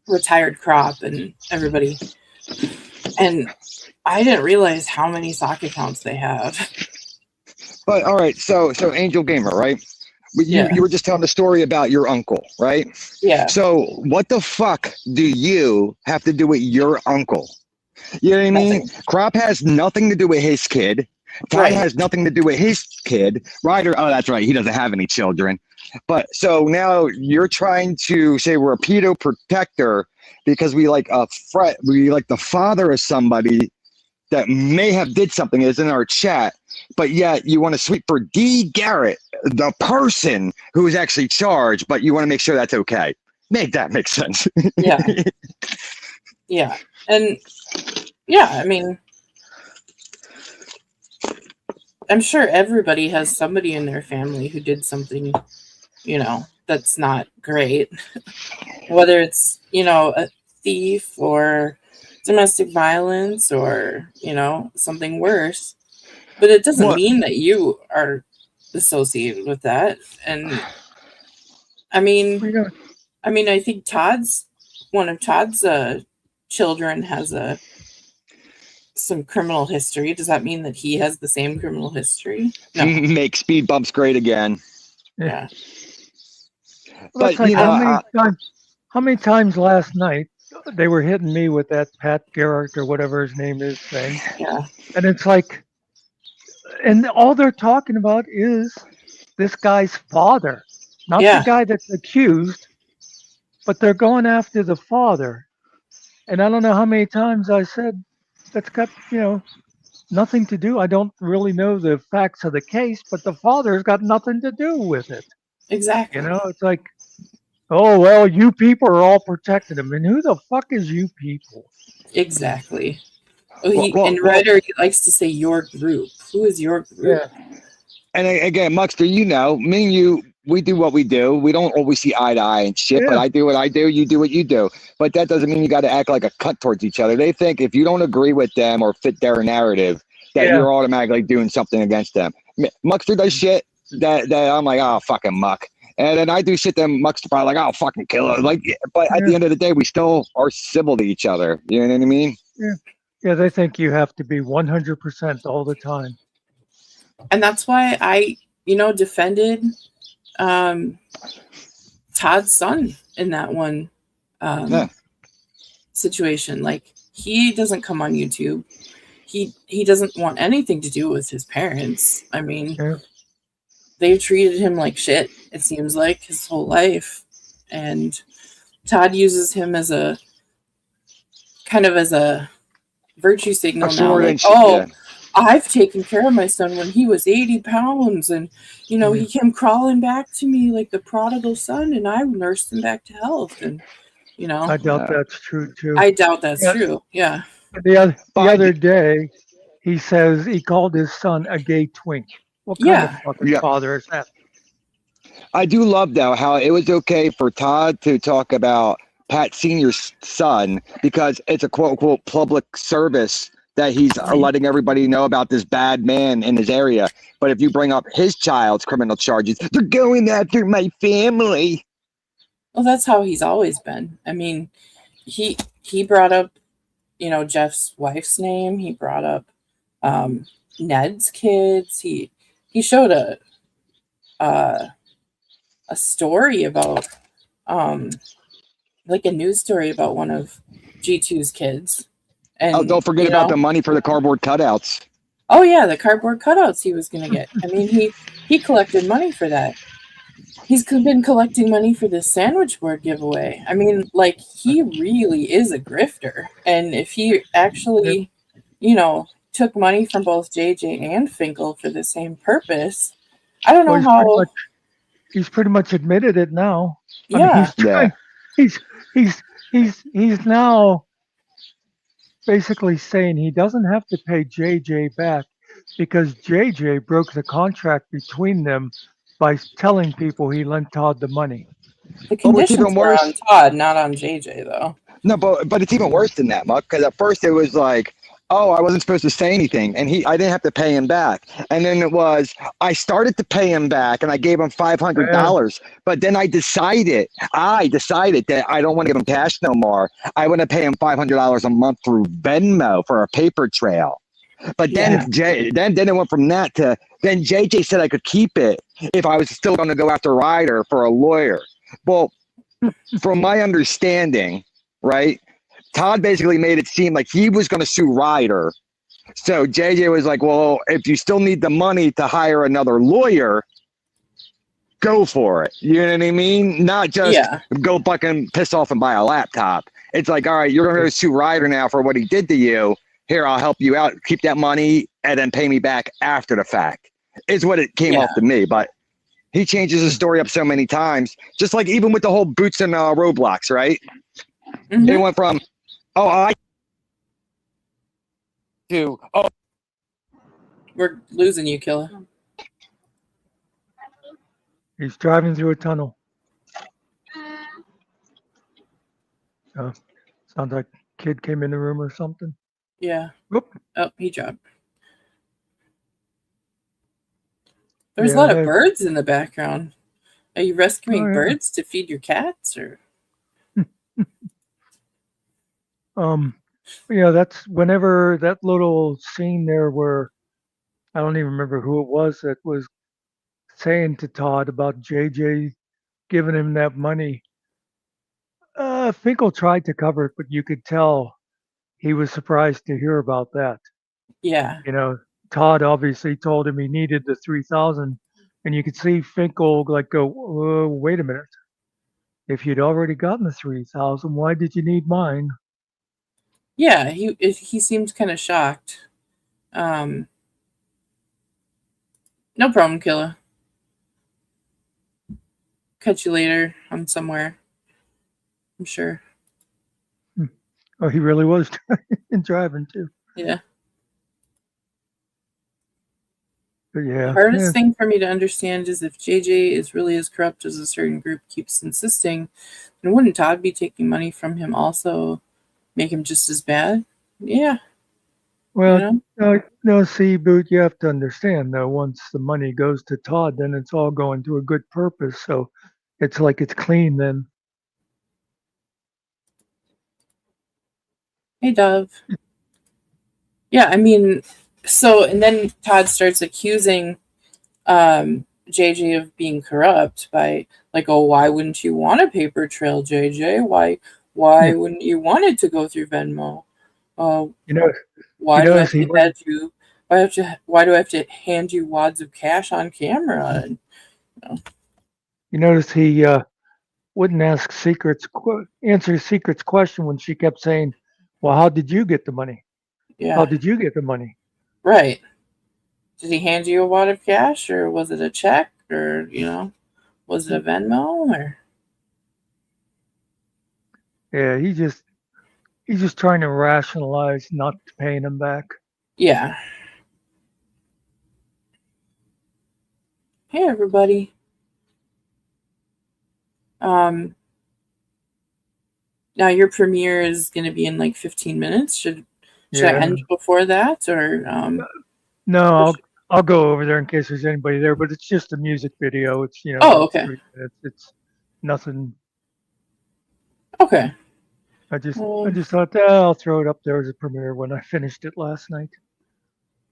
retired crop and everybody. And I didn't realize how many sock accounts they have.
But all right, so Angel Gamer, right? You were just telling the story about your uncle, right?
Yeah.
So what the fuck do you have to do with your uncle? You know what I mean? Crop has nothing to do with his kid. Ty has nothing to do with his kid. Ryder, oh, that's right. He doesn't have any children. But so now you're trying to say we're a pedo protector because we like the father of somebody that may have did something is in our chat, but yet you want to sweep for D. Garrett, the person who is actually charged, but you want to make sure that's okay. Make that make sense.
Yeah. Yeah. And yeah, I mean, I'm sure everybody has somebody in their family who did something, that's not great. Whether it's, a thief or domestic violence or, something worse. But it doesn't mean that you are associated with that. And I mean, I think one of Todd's children has some criminal history. Does that mean that he has the same criminal history? No.
Make speed bumps great again.
Yeah.
Well, that's like how many times last night they were hitting me with that Pat Garrett or whatever his name is thing.
Yeah.
And it's like, and all they're talking about is this guy's father, not the guy that's accused, but they're going after the father. And I don't know how many times I said that's got, nothing to do. I don't really know the facts of the case, but the father's got nothing to do with it.
Exactly.
It's like, oh, well, you people are all protecting him. And who the fuck is you people?
Exactly. And Ryder likes to say your group. Who is your group?
Yeah. And again, Muxter, me and you, we do what we do. We don't always see eye to eye and shit, but I do what I do, you do what you do. But that doesn't mean you got to act like a cut towards each other. They think if you don't agree with them or fit their narrative, that you're automatically doing something against them. Muxter does shit that I'm like, oh, fucking muck. And then I do shit that Muxter probably like, oh, fucking kill her. Like, but at the end of the day, we still are civil to each other. You know what I mean?
Yeah. Yeah, they think you have to be 100% all the time.
And that's why I, defended Todd's son in that one situation. Like, he doesn't come on YouTube. He doesn't want anything to do with his parents. I mean, they've treated him like shit, it seems like, his whole life. And Todd uses him as a virtue signal now. Like, I've taken care of my son when he was 80 pounds and, he came crawling back to me like the prodigal son and I nursed him back to health. And,
I doubt that's true too.
I doubt that's true. Yeah.
The other day, he says he called his son a gay twink. What kind of fucking father is that?
I do love, though, how it was okay for Todd to talk about Pat Sr.'s son because it's a quote-unquote public service that he's letting everybody know about this bad man in his area. But if you bring up his child's criminal charges, they're going after my family.
Well, that's how he's always been. I mean, he brought up, you know, Jeff's wife's name. He brought up Ned's kids. He showed a story about like a news story about one of G2's kids. And
don't forget about the money for the cardboard cutouts.
Oh yeah, the cardboard cutouts he was gonna get. I mean, he collected money for that. He's been collecting money for this sandwich board giveaway. I mean, like, he really is a grifter. And if he actually, you know, took money from both JJ and Finkel for the same purpose, I don't know how.
He's pretty much admitted it now.
Yeah.
I mean, he's now basically saying he doesn't have to pay JJ back because JJ broke the contract between them by telling people he lent Todd the money.
The conditions were on Todd, not on JJ, though.
No, but it's even worse than that, Muck, because at first it was like, oh, I wasn't supposed to say anything, and I didn't have to pay him back. And then it was, I started to pay him back, and I gave him $500, but then I decided that I don't want to give him cash no more. I want to pay him $500 a month through Venmo for a paper trail. But then then it went from that to, then JJ said I could keep it if I was still going to go after Ryder for a lawyer. Well, from my understanding, right, Todd basically made it seem like he was going to sue Ryder. So JJ was like, well, if you still need the money to hire another lawyer, go for it. You know what I mean? Not just go fucking piss off and buy a laptop. It's like, all right, you're going to sue Ryder now for what he did to you. Here, I'll help you out. Keep that money and then pay me back after the fact. Is what it came off to me. But he changes his story up so many times. Just like even with the whole Boots and Roblox, right? Mm-hmm. They went from,
we're losing you, Killer.
He's driving through a tunnel. Sounds like a kid came in the room or something.
Yeah.
Whoop.
Oh, he dropped. There's a lot of birds in the background. Are you rescuing birds to feed your cats, or?
Yeah, that's whenever that little scene there where I don't even remember who it was that was saying to Todd about JJ giving him that money. Finkel tried to cover it, but you could tell he was surprised to hear about that.
Yeah.
You know, Todd obviously told him he needed the 3,000, and you could see Finkel like go, wait a minute. If you'd already gotten the 3,000, why did you need mine?
Yeah, he seemed kind of shocked. No problem, Killa. Catch you later. I'm somewhere. I'm sure.
Oh, he really was driving too.
Yeah.
But yeah.
The hardest thing for me to understand is if JJ is really as corrupt as a certain group keeps insisting, then wouldn't Todd be taking money from him also, make him just as bad? Yeah.
Well, no, see, Boot, you have to understand, though, once the money goes to Todd, then it's all going to a good purpose. So it's like it's clean then.
Hey, Dove. Yeah, I mean, so, and then Todd starts accusing JJ of being corrupt by like, oh, why wouldn't you want a paper trail, JJ? Why wouldn't you want it to go through Venmo? Why do I have to hand you wads of cash on camera? And,
you notice he wouldn't answer Secret's question when she kept saying, well, how did you get the money?
Yeah.
How did you get the money?
Right. Did he hand you a wad of cash, or was it a check, or, was it a Venmo, or?
Yeah, he's just trying to rationalize not paying him back.
Yeah. Hey, everybody. Now your premiere is going to be in like 15 minutes. Should Should I
Yeah.
end before that, or
No,
or
I'll go over there in case there's anybody there, but it's just a music video. It's
oh,
about
okay,
3 minutes. It's nothing.
okay.
I just thought I'll throw it up there as a premiere when I finished it last night.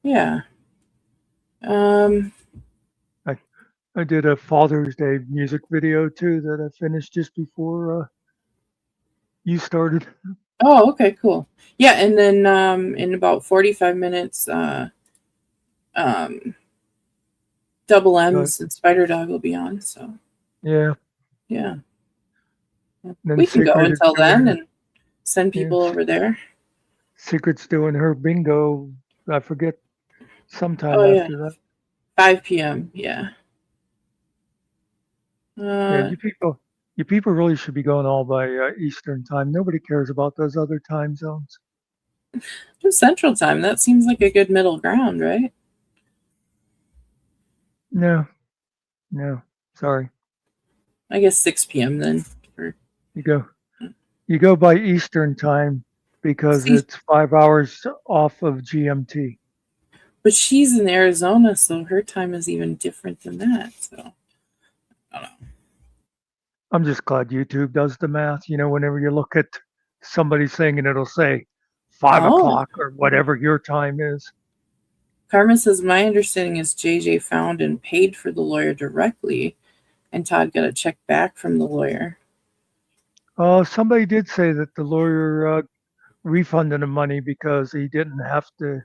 Yeah. Um,
I I did a Father's Day music video too that I finished just before you started.
oh, okay, cool. Yeah, and then in about 45 minutes, um, Double
But
M's and Spider Dog will be on. So
yeah,
yeah,
then
we can go
Secret is
until
doing
then
her.
and send
Yeah,
people over there.
Secret's doing her bingo. I forget sometime
Oh yeah,
after that.
5 p.m. Yeah.
Yeah,
Uh,
you people really should be going all by Eastern time. Nobody cares about those other time zones.
do Central Time. That seems like a good middle ground, right?
No, no, sorry.
I guess 6 p.m. then. For,
You go you go by Eastern time because
see,
it's 5 hours off of GMT.
but she's in Arizona, so her time is even different than that. So I don't know.
I'm just glad YouTube does the math. Whenever you look at somebody saying and it'll say five
Oh,
o'clock or whatever your time is.
Carmen says, my understanding is JJ found and paid for the lawyer directly, and Todd got a check back from the lawyer.
Somebody did say that the lawyer refunded him money because he didn't have to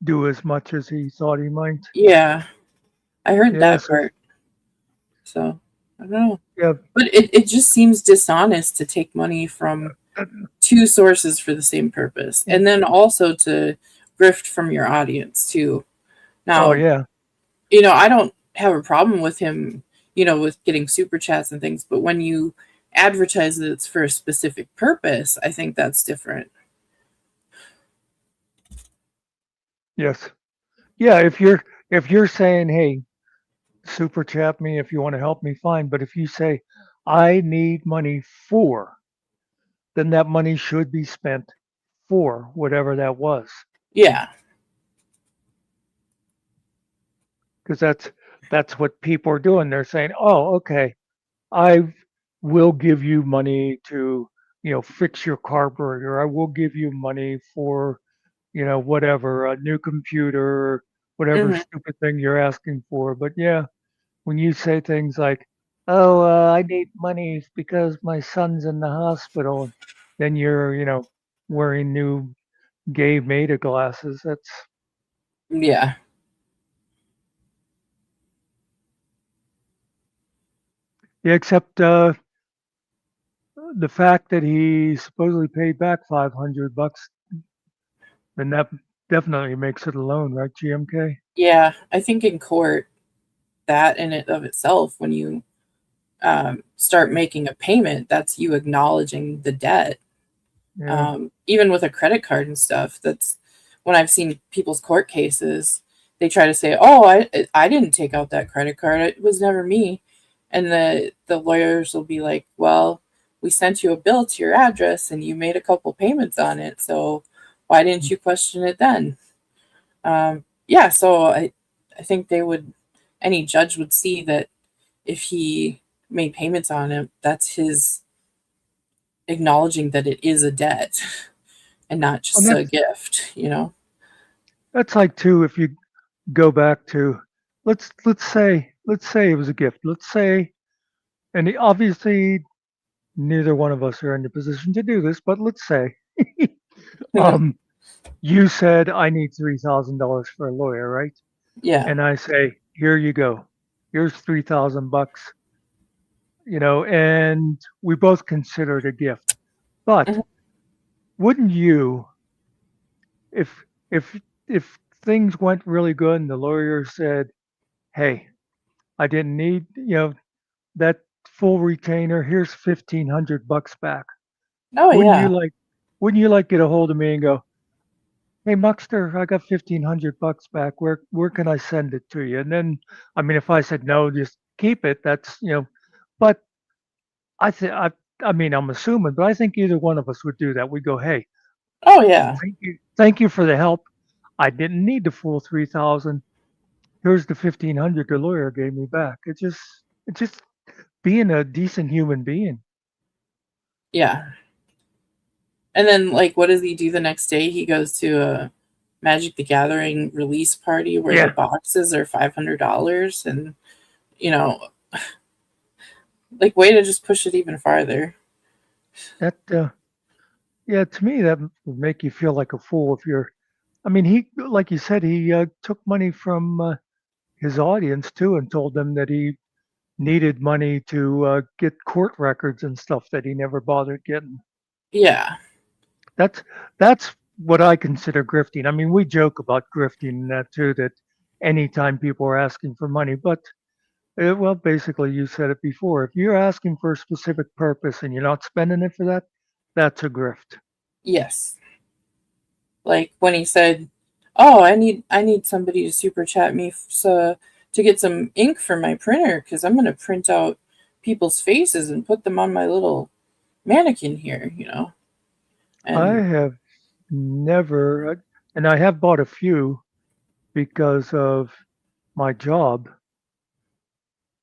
do as much as he thought he might.
Yeah, I heard
Yeah,
that
so
part. So I don't know.
yeah,
But it just seems dishonest to take money from two sources for the same purpose. And then also to grift from your audience too.
oh
Now,
yeah,
I don't have a problem with him, with getting super chats and things, but when you advertise that it's for a specific purpose, I think that's different.
yes, yeah. If you're saying, hey, super chat me if you want to help me, fine. But if you say I need money for, then that money should be spent for whatever that was.
Yeah.
Because that's what people are doing. They're saying, "Oh, okay, I will give you money to fix your carburetor. I will give you money for whatever a new computer, whatever
Hmm.
stupid thing you're asking for." But yeah, when you say things like, "Oh, I need money because my son's in the hospital," then you're wearing new gay Meta glasses. That's
Yeah.
yeah, except the fact that he supposedly paid back $500, then that definitely makes it a loan, right, GMK?
Yeah. I think in court, that in it of itself, when you start making a payment, that's you acknowledging the debt.
Yeah.
Even with a credit card and stuff, that's when I've seen people's court cases, they try to say, oh, I didn't take out that credit card, it was never me. And the lawyers will be like, well, we sent you a bill to your address and you made a couple payments on it, so why didn't you question it then? Yeah, so I think any judge would see that if he made payments on it, that's his acknowledging that it is a debt and not
And
just a gift.
that's like too, if you go back to let's say it was a gift. Let's say, and obviously neither one of us are in the position to do this, but let's say um you said I need $3,000 for a lawyer, right?
Yeah.
And I say, here you go. Here's $3,000, and we both consider it a gift. But
Mhm.
wouldn't you, if if if things went really good and the lawyer said, "Hey, I didn't need that full retainer. Here's $1,500 back."
Oh
Wouldn't you
yeah.
like wouldn't you like get a hold of me and go, "Hey, Muckster, I got $1,500 back. Where can I send it to you?" And then, I mean, if I said no, just keep it. That's. But I think I mean, I'm assuming, but I think either one of us would do that. We go, "Hey,
Oh yeah.
Thank you for the help. I didn't need the full 3,000. Here's the 1,500 the lawyer gave me back. It's just being a decent human being.
Yeah. And then, like, what does he do the next day? He goes to a Magic the Gathering release party where the
Yeah,
boxes are $500, and you know, like, way to just push it even farther.
that yeah, to me that would make you feel like a fool if you're. I mean, he like you said, he took money from his audience too, and told them that he needed money to get court records and stuff that he never bothered getting.
Yeah.
That's that's what I consider grifting. I mean, we joke about grifting and that too. That anytime people are asking for money, but well, basically, you said it before. If you're asking for a specific purpose and you're not spending it for that, that's a grift.
Yes. Like when he said, "Oh, I need somebody to super chat me so to get some ink for my printer because I'm gonna print out people's faces and put them on my little mannequin here."
I
And
have never, and I have bought a few because of my job.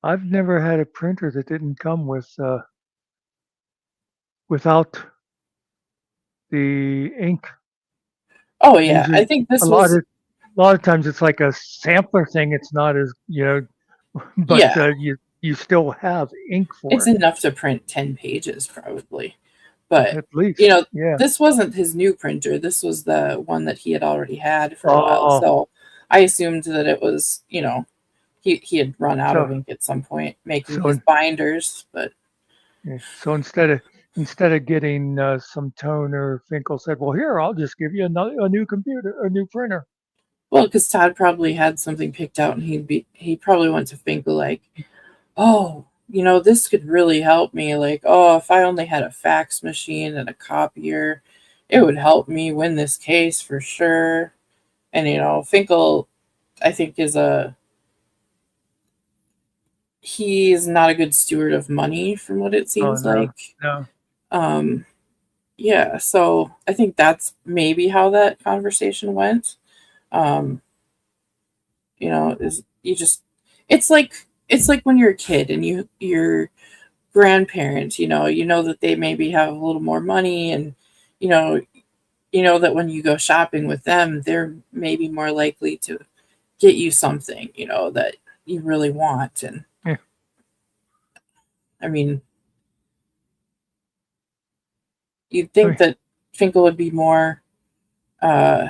I've never had a printer that didn't come with without the ink.
oh yeah, I
Usually,
think
a
this
lot
was
of a lot of times it's like a sampler thing. It's not as but
yeah,
you still have ink
it's
for it
enough to print 10 pages probably. But
at least. Yeah.
this wasn't his new printer. This was the one that he had already had for a while.
Oh,
So I assumed that it was, he had run out
so
of ink at some point making
so
his binders, but
yeah, so instead of getting some toner, Finkel said, "Well, here I'll just give you a new computer, a new printer."
well, because Todd probably had something picked out, and he probably went to Finkel like, oh, this could really help me. Like, oh, if I only had a fax machine and a copier, it would help me win this case for sure. And Finkel, I think, he is not a good steward of money, from what it
Oh
seems
no,
like.
no.
Um, yeah, so I think that's maybe how that conversation went. Um, is you just it's like when you're a kid and your grandparents, you know that they maybe have a little more money, and you know that when you go shopping with them, they're maybe more likely to get you something, that you really want. And
Yeah.
I mean, you'd
I
think
mean,
that Finkel would be more uh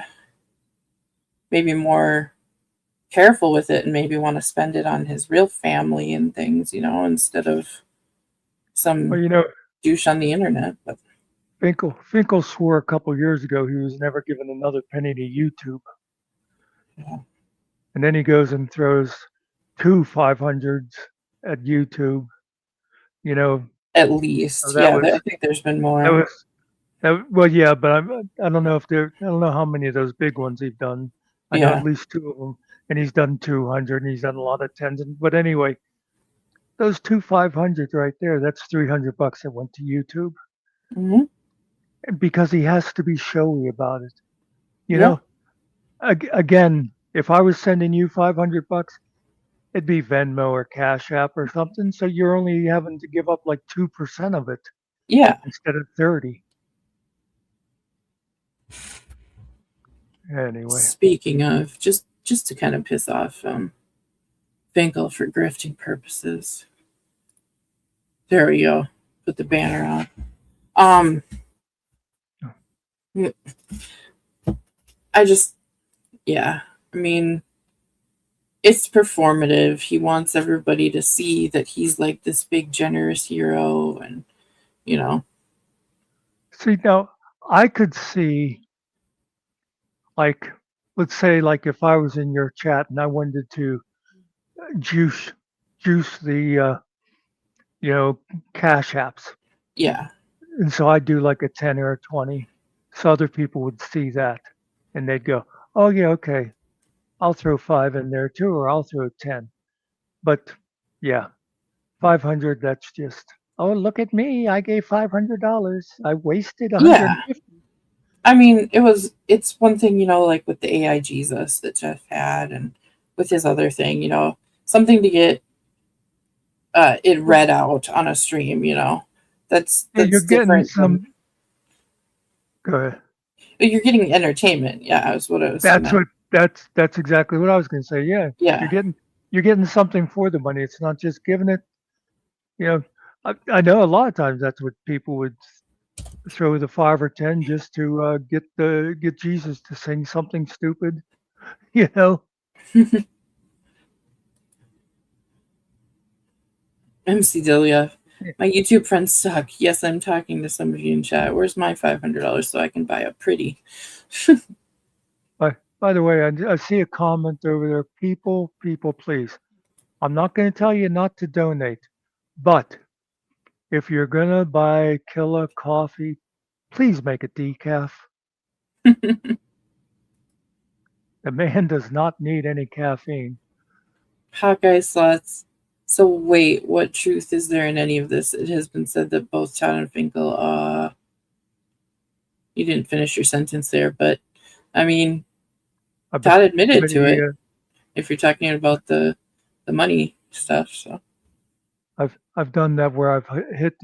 maybe more careful with it and maybe want to spend it on his real family and things, instead of
well,
some douche on the internet. But
Finkel swore a couple years ago he was never giving another penny to YouTube,
yeah,
and then he goes and throws two 500s at YouTube. You know,
at
so
least, yeah, I think there's been
that
more.
was well, yeah, but I don't know if I don't know how many of those big ones he's done. I know at
Yeah.
least two of them, and he's done 200, and he's done a lot of tens. But anyway, those two 500s right there, that's $300 that went to YouTube
Hmm.
because he has to be showy about it. You
Yeah.
know, again, if I was sending you $500, it'd be Venmo or Cash App or something. So you're only having to give up like 2% of it
Yeah.
instead of 30. Anyway,
Speaking of, just to kind of piss off Finkel for grifting purposes. There we go. Put the banner on. Um, I just, yeah. I mean, it's performative. He wants everybody to see that he's like this big generous hero, and you know,
see now I could see like let's say like if I was in your chat and I wanted to juice juice the you know cash apps,
yeah,
and so I do like a 10 or a 20, so other people would see that and they'd go, oh yeah, okay, I'll throw five in there too, or I'll throw 10. But yeah, 500, that's just, oh look at me, I gave $500, I wasted
yeah,
150.
I mean, it's one thing, like with the AI Jesus that Jeff had, and with his other thing, something to get it read out on a stream, that's
Yeah, you're getting
different than
some. Go ahead.
you're getting entertainment. Yeah, that's what I was
That's
meant.
what. That's exactly what I was going to say. Yeah, you're
Yeah.
getting something for the money. It's not just giving it. You know, I know a lot of times that's what people would throw the 5 or 10 just to get Jesus to sing something stupid. You know.
MC Delia.
Yeah.
My YouTube friends suck. Yes, I'm talking to somebody in chat. Where's my $500 so I can buy a pretty?
By the way, I see a comment over there. People, please. I'm not going to tell you not to donate, but if you're going to buy Killa coffee, please make it decaf. The man does not need any caffeine.
Hawkeye slots. So wait, what truth is there in any of this? It has been said that both Todd and Finkel, you didn't finish your sentence there, but I mean, Todd admitted to it. If you're talking about the money stuff, so
I've done that where I've hit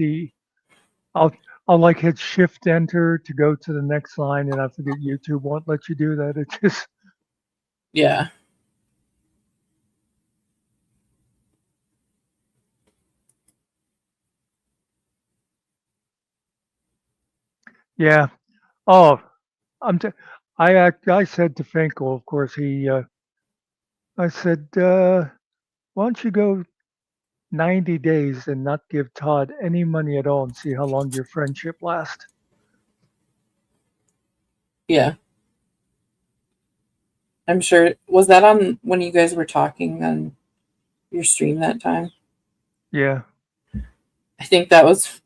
I'll like hit shift enter to go to the next line, and I forget YouTube won't let you do that. It just
yeah.
yeah. Oh, I said to Finkel, of course I said, why don't you go 90 days and not give Todd any money at all and see how long your friendship lasts?
Yeah. I'm sure. Was that on when you guys were talking on your stream that time?
Yeah.
I think that was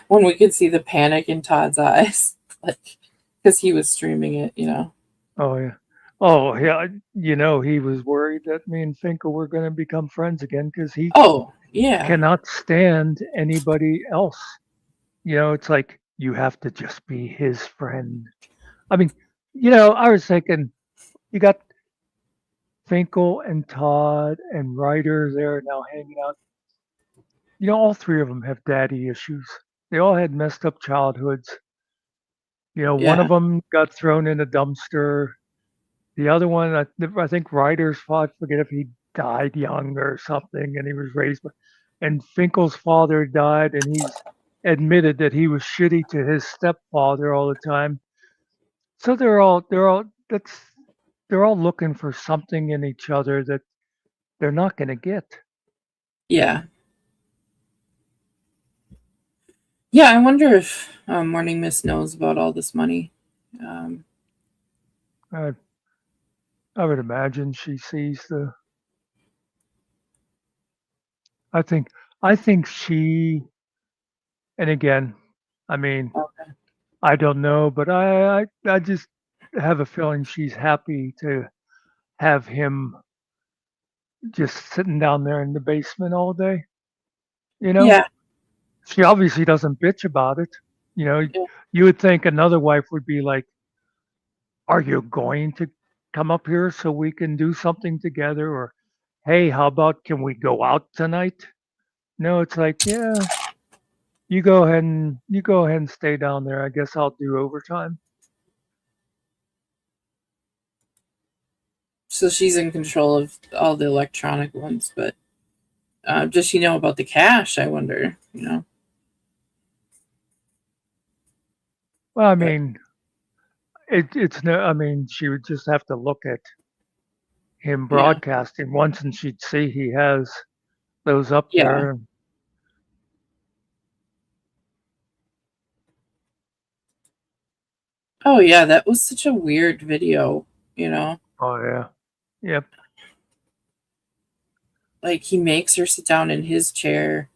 when we could see the panic in Todd's eyes, like because he was streaming it.
Oh, yeah. Oh, yeah. He was worried that me and Finkel were going to become friends again because he
Oh yeah,
cannot stand anybody else. It's like you have to just be his friend. I mean, I was thinking you got Finkel and Todd and Ryder there now hanging out. All three of them have daddy issues. They all had messed up childhoods. One
yeah.
of them got thrown in a dumpster. The other one, I think Ryder's father, I forget if he died young or something, and he was raised. And Finkel's father died, and he's admitted that he was shitty to his stepfather all the time. So they're all looking for something in each other that they're not going to get.
Yeah. Yeah, I wonder if Morning Miss knows about all this money.
I, I would imagine she sees the. I think she. And again, I mean,
Okay.
I don't know, but I just have a feeling she's happy to have him just sitting down there in the basement all day. You know,
Yeah.
she obviously doesn't bitch about it. You know,
Yeah.
you would think another wife would be like, "Are you going to come up here so we can do something together?" Or, "Hey, how about can we go out tonight?" No, it's like, "Yeah, you go ahead and stay down there. I guess I'll do overtime."
So she's in control of all the electronic ones, but does she know about the cash? I wonder.
Well, I
But
mean, it's no. I mean, she would just have to look at him
yeah,
broadcasting once, and she'd see he has those up
yeah.
there.
Oh yeah, that was such a weird video. You know,
Oh yeah, yep,
like he makes her sit down in his chair,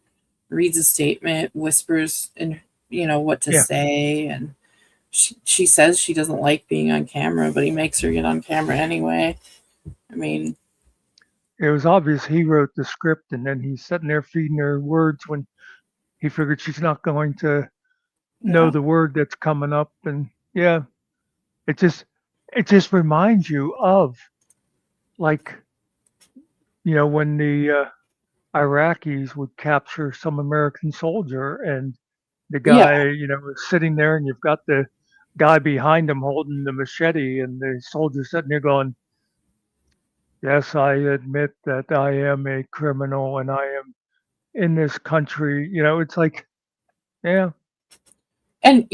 reads a statement, whispers and what to
yeah.
say, and she says she doesn't like being on camera, but he makes her get on camera anyway. I mean,
It was obvious he wrote the script, and then he's sitting there feeding her words when he figured she's not going to know
yeah.
the word that's coming up. And yeah, it just reminds you of, like, when the Iraqis would capture some American soldier, and the
Yeah.
guy, is sitting there, and you've got the guy behind him holding the machete, and the soldier sitting there going, "Yes, I admit that I am a criminal, and I am in this country." It's like, yeah,
And,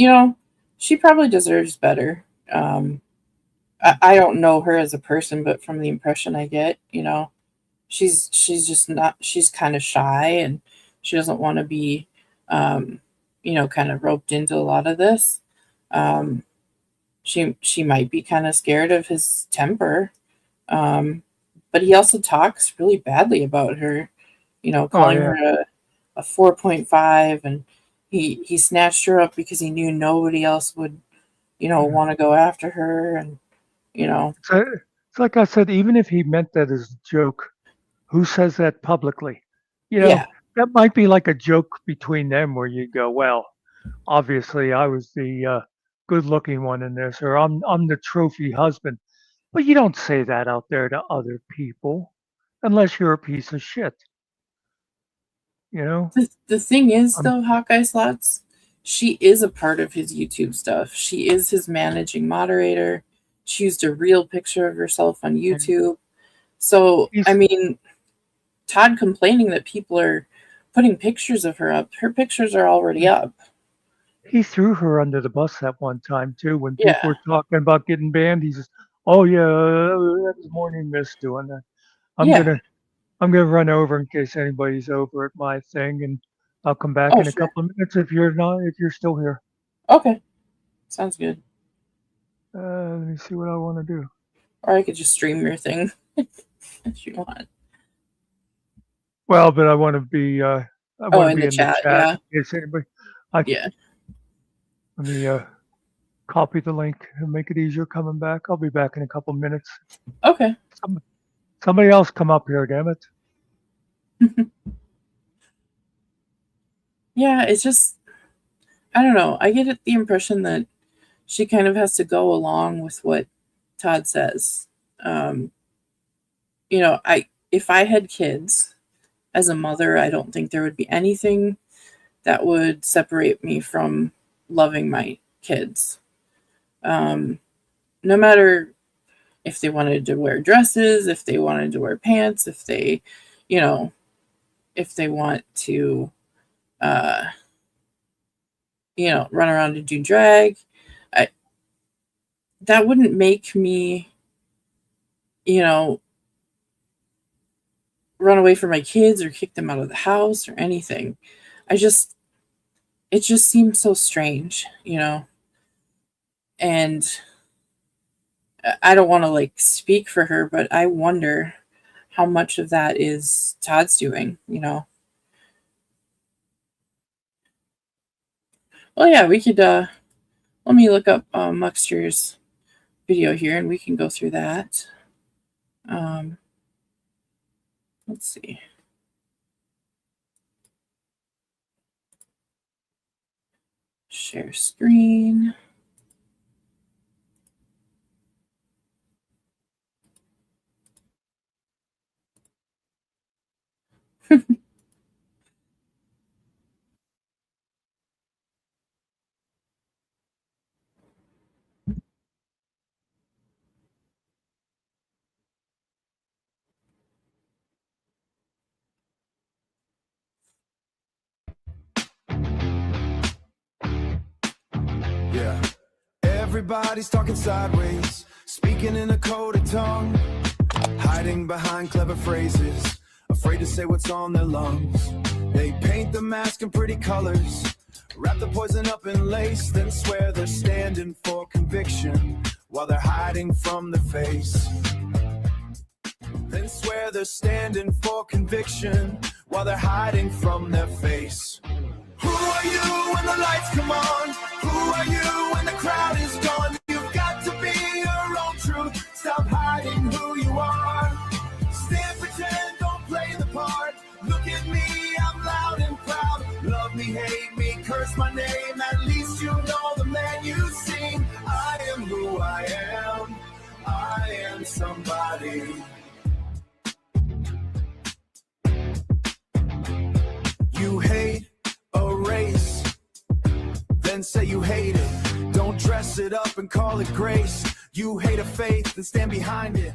she probably deserves better. I don't know her as a person, but from the impression I get, she's just not, she's kind of shy, and she doesn't want to be, kind of roped into a lot of this. Um, she might be kind of scared of his temper. But he also talks really badly about her,
oh
calling
yeah,
her a 4.5, and he snatched her up because he knew nobody else would,
yeah.
want to go after her, and you know,
So it's like I said, even if he meant that as a joke, who says that publicly?
yeah,
That might be like a joke between them where you go, well, obviously I was the good-looking one in this, or I'm the trophy husband. But you don't say that out there to other people unless you're a piece of shit, you know?
the thing is
Um,
though, Hawkeye Slots, she is a part of his YouTube stuff. She is his managing moderator. She used a real picture of herself on
and
YouTube. So I
he's
mean, Todd complaining that people are putting pictures of her up. Her pictures are already up.
he threw her under the bus that one time too when people
Yeah.
were talking about getting banned. He says, "Oh yeah, that was Morning Mist doing that. I'm
Yeah.
gonna I'm gonna run over in case anybody's over at my thing, and I'll come back
Oh,
in a
sure.
couple of minutes if you're still here."
Okay. Sounds good.
Let me see what I want to do.
Or I could just stream your thing if you want.
Well, but I
Oh,
want to
in
be
the
in the
chat.
chat
Yeah.
in case anybody. I
Yeah.
Let me copy the link and make it easier coming back. I'll be back in a couple minutes.
Okay.
Some, Somebody else come up here, damn it.
Yeah. It's just, I don't know. I get the impression that she kind of has to go along with what Todd says. Um, if I had kids as a mother, I don't think there would be anything that would separate me from loving my kids. No matter if they wanted to wear dresses, if they wanted to wear pants, you know, if they want to, uh, run around and do drag, I, that wouldn't make me, you know, run away from my kids or kick them out of the house or anything. It just seems so strange, and I don't want to like speak for her, but I wonder how much of that is Todd's doing. Well, yeah, we could, let me look up Muxter's video here and we can go through that. Let's see. Share screen.
Yeah. Everybody's talking sideways, speaking in a coded tongue, hiding behind clever phrases, afraid to say what's on their lungs. They paint the mask in pretty colors, wrap the poison up in lace, then swear they're standing for conviction while they're hiding from the face. Then swear they're standing for conviction while they're hiding from their face. Who are you when the lights come on? Who are you when the crowd is gone? You've got to be your own truth. Stop hiding who you are. Stand, pretend, don't play the part. Look at me, I'm loud and proud. Love me, hate me, curse my name. At least you know the man you sing. I am who I say you hate it. Don't dress it up and call it grace. You hate a faith and stand behind it.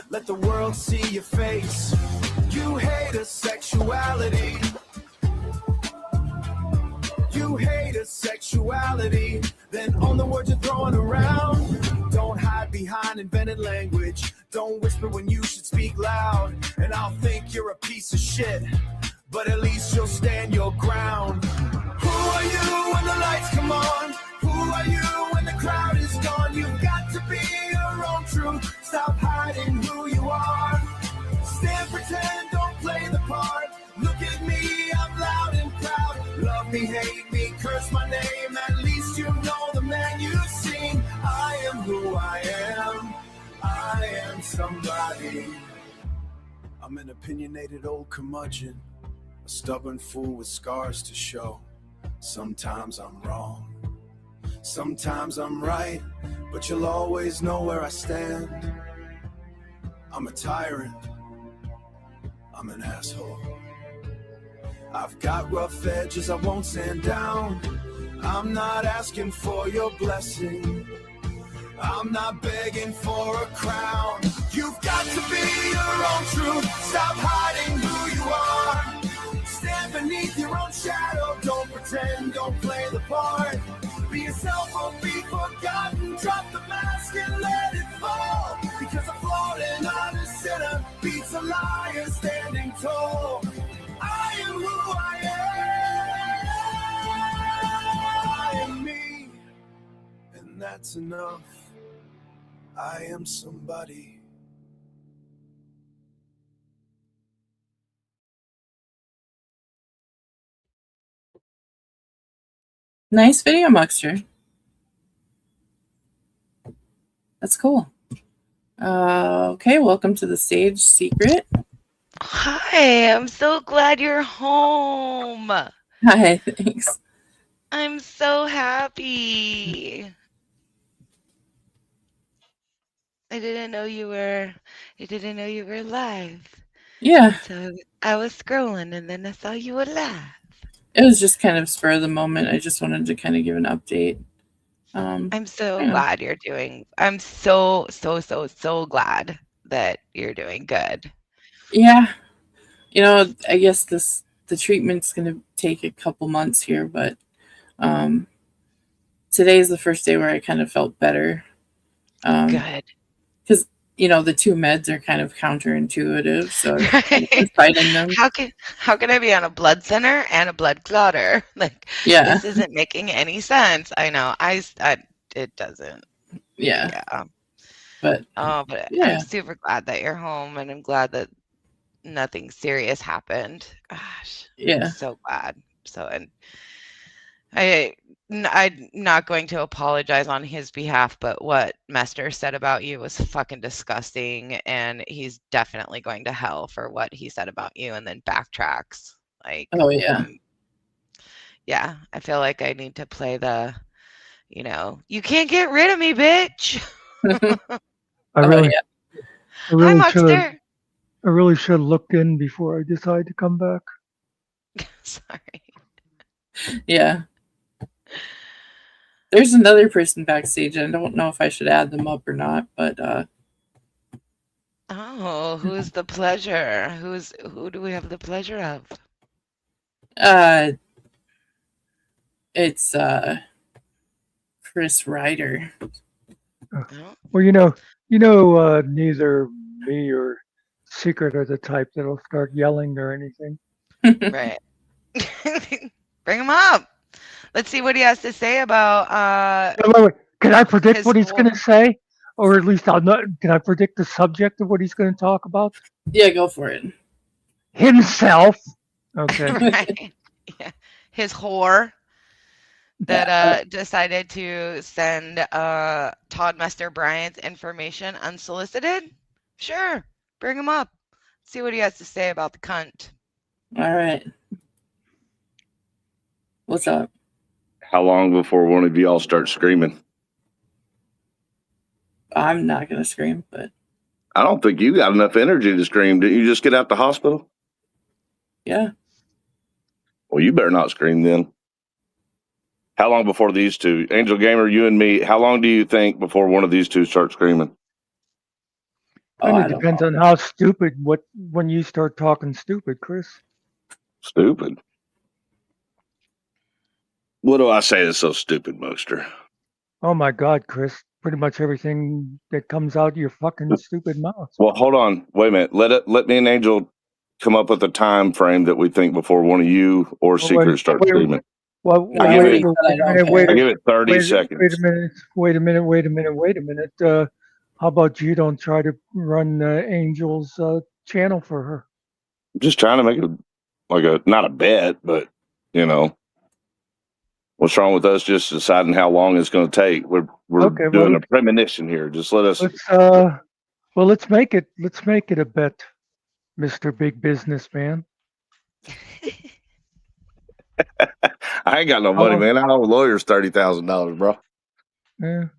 Let the world see your face. You hate a sexuality. You hate a sexuality. Then own the words you're throwing around. Don't hide behind invented language. Don't whisper when you should speak loud. And I'll think you're a piece of shit, but at least you'll stand your ground. Who are you when the lights come on? Who are you when the crowd is gone? You've got to be your own truth. Stop hiding who you are. Stand, pretend, don't play the part. Look at me, I'm loud and proud. Love me, hate me, curse my name. At least you know the man you've seen. I am who I am. I am somebody. I'm an opinionated old curmudgeon, a stubborn fool with scars to show. Sometimes I'm wrong, sometimes I'm right, but you'll always know where I stand. I'm a tyrant, I'm an asshole. I've got rough edges, I won't stand down. I'm not asking for your blessing. I'm not begging for a crown. You've got to be your own truth. Stop hiding who you are. Stand beneath your own shadow. Don't pretend, don't play the part. Be yourself or be forgotten. Drop the mask and let it fall. Because a flawed and honest sinner beats a liar standing tall. I am who I am. I am me, and that's enough. I am somebody.
Nice video, Muckster. That's cool. Okay, welcome to the stage, Secret.
Hi, I'm so glad you're home.
Hi, thanks.
I'm so happy. I didn't know you were live.
Yeah.
So I was scrolling and then I saw you were live.
It was just kind of spur of the moment. I just wanted to kind of give an update.
I'm so glad you're doing. I'm so glad that you're doing good.
Yeah. You know, I guess the treatment's going to take a couple months here, but today is the first day where I kind of felt better.
Good.
Because, you know, the two meds are kind of counterintuitive, so
Right.
I'm fighting them.
How can I be on a blood center and a blood clotter? Like,
yeah,
this isn't making any sense. I know. It doesn't.
Yeah.
But
yeah.
I'm super glad that you're home, and I'm glad that nothing serious happened. Gosh.
Yeah.
I'm so glad. So, and I'm not going to apologize on his behalf, but what Mester said about you was fucking disgusting, and he's definitely going to hell for what he said about you, and then backtracks. Like,
oh yeah.
Yeah, I feel like I need to play the, you can't get rid of me, bitch.
I really should have looked in before I decided to come back.
Sorry.
Yeah. There's another person backstage. I don't know if I should add them up or not, but
oh, who's the pleasure? Who do we have the pleasure of?
It's Chris Ryder.
Well, neither me or Secret are the type that'll start yelling or anything.
Right. Bring him up. Let's see what he has to say about.
Wait. Can I predict what he's going to say? Or at least can I predict the subject of what he's going to talk about?
Yeah, go for it.
Himself. Okay.
Right. Yeah. His whore that decided to send Todd Mester Bryant's information unsolicited. Sure. Bring him up. See what he has to say about the cunt.
All right. What's up?
How long before one of y'all start screaming?
I'm not going to scream, but
I don't think you got enough energy to scream. Didn't you just get out the hospital?
Yeah.
Well, you better not scream then. How long before these two, Angel Gamer, you and me? How long do you think before one of these two starts screaming?
Oh,
And
I
it
don't
depends
know.
on how stupid when you start talking stupid, Chris.
Stupid. What do I say that's so stupid, Moster?
Oh my God, Chris! Pretty much everything that comes out of your fucking stupid mouth.
Well, hold on. Wait a minute. Let me and Angel come up with a time frame that we think before one of you or
Oh, wait,
Secret starts
wait,
screaming.
well,
No,
I give
wait,
it.
he said I
wait a
don't
minute, wait
I
a
care.
give it 30
wait,
seconds.
wait a minute, wait a minute, wait a minute, wait a minute, wait a minute. How about you don't try to run Angel's channel for her?
I'm just trying to make it like a not a bet, but you know what's wrong with us just deciding how long it's going to take? We're
Okay,
doing
well
a premonition here. Just let us.
let's make it a bet, Mister Big Businessman.
I ain't got no
How
money,
long?
man. I owe lawyers $30,000, bro.
Yeah.
You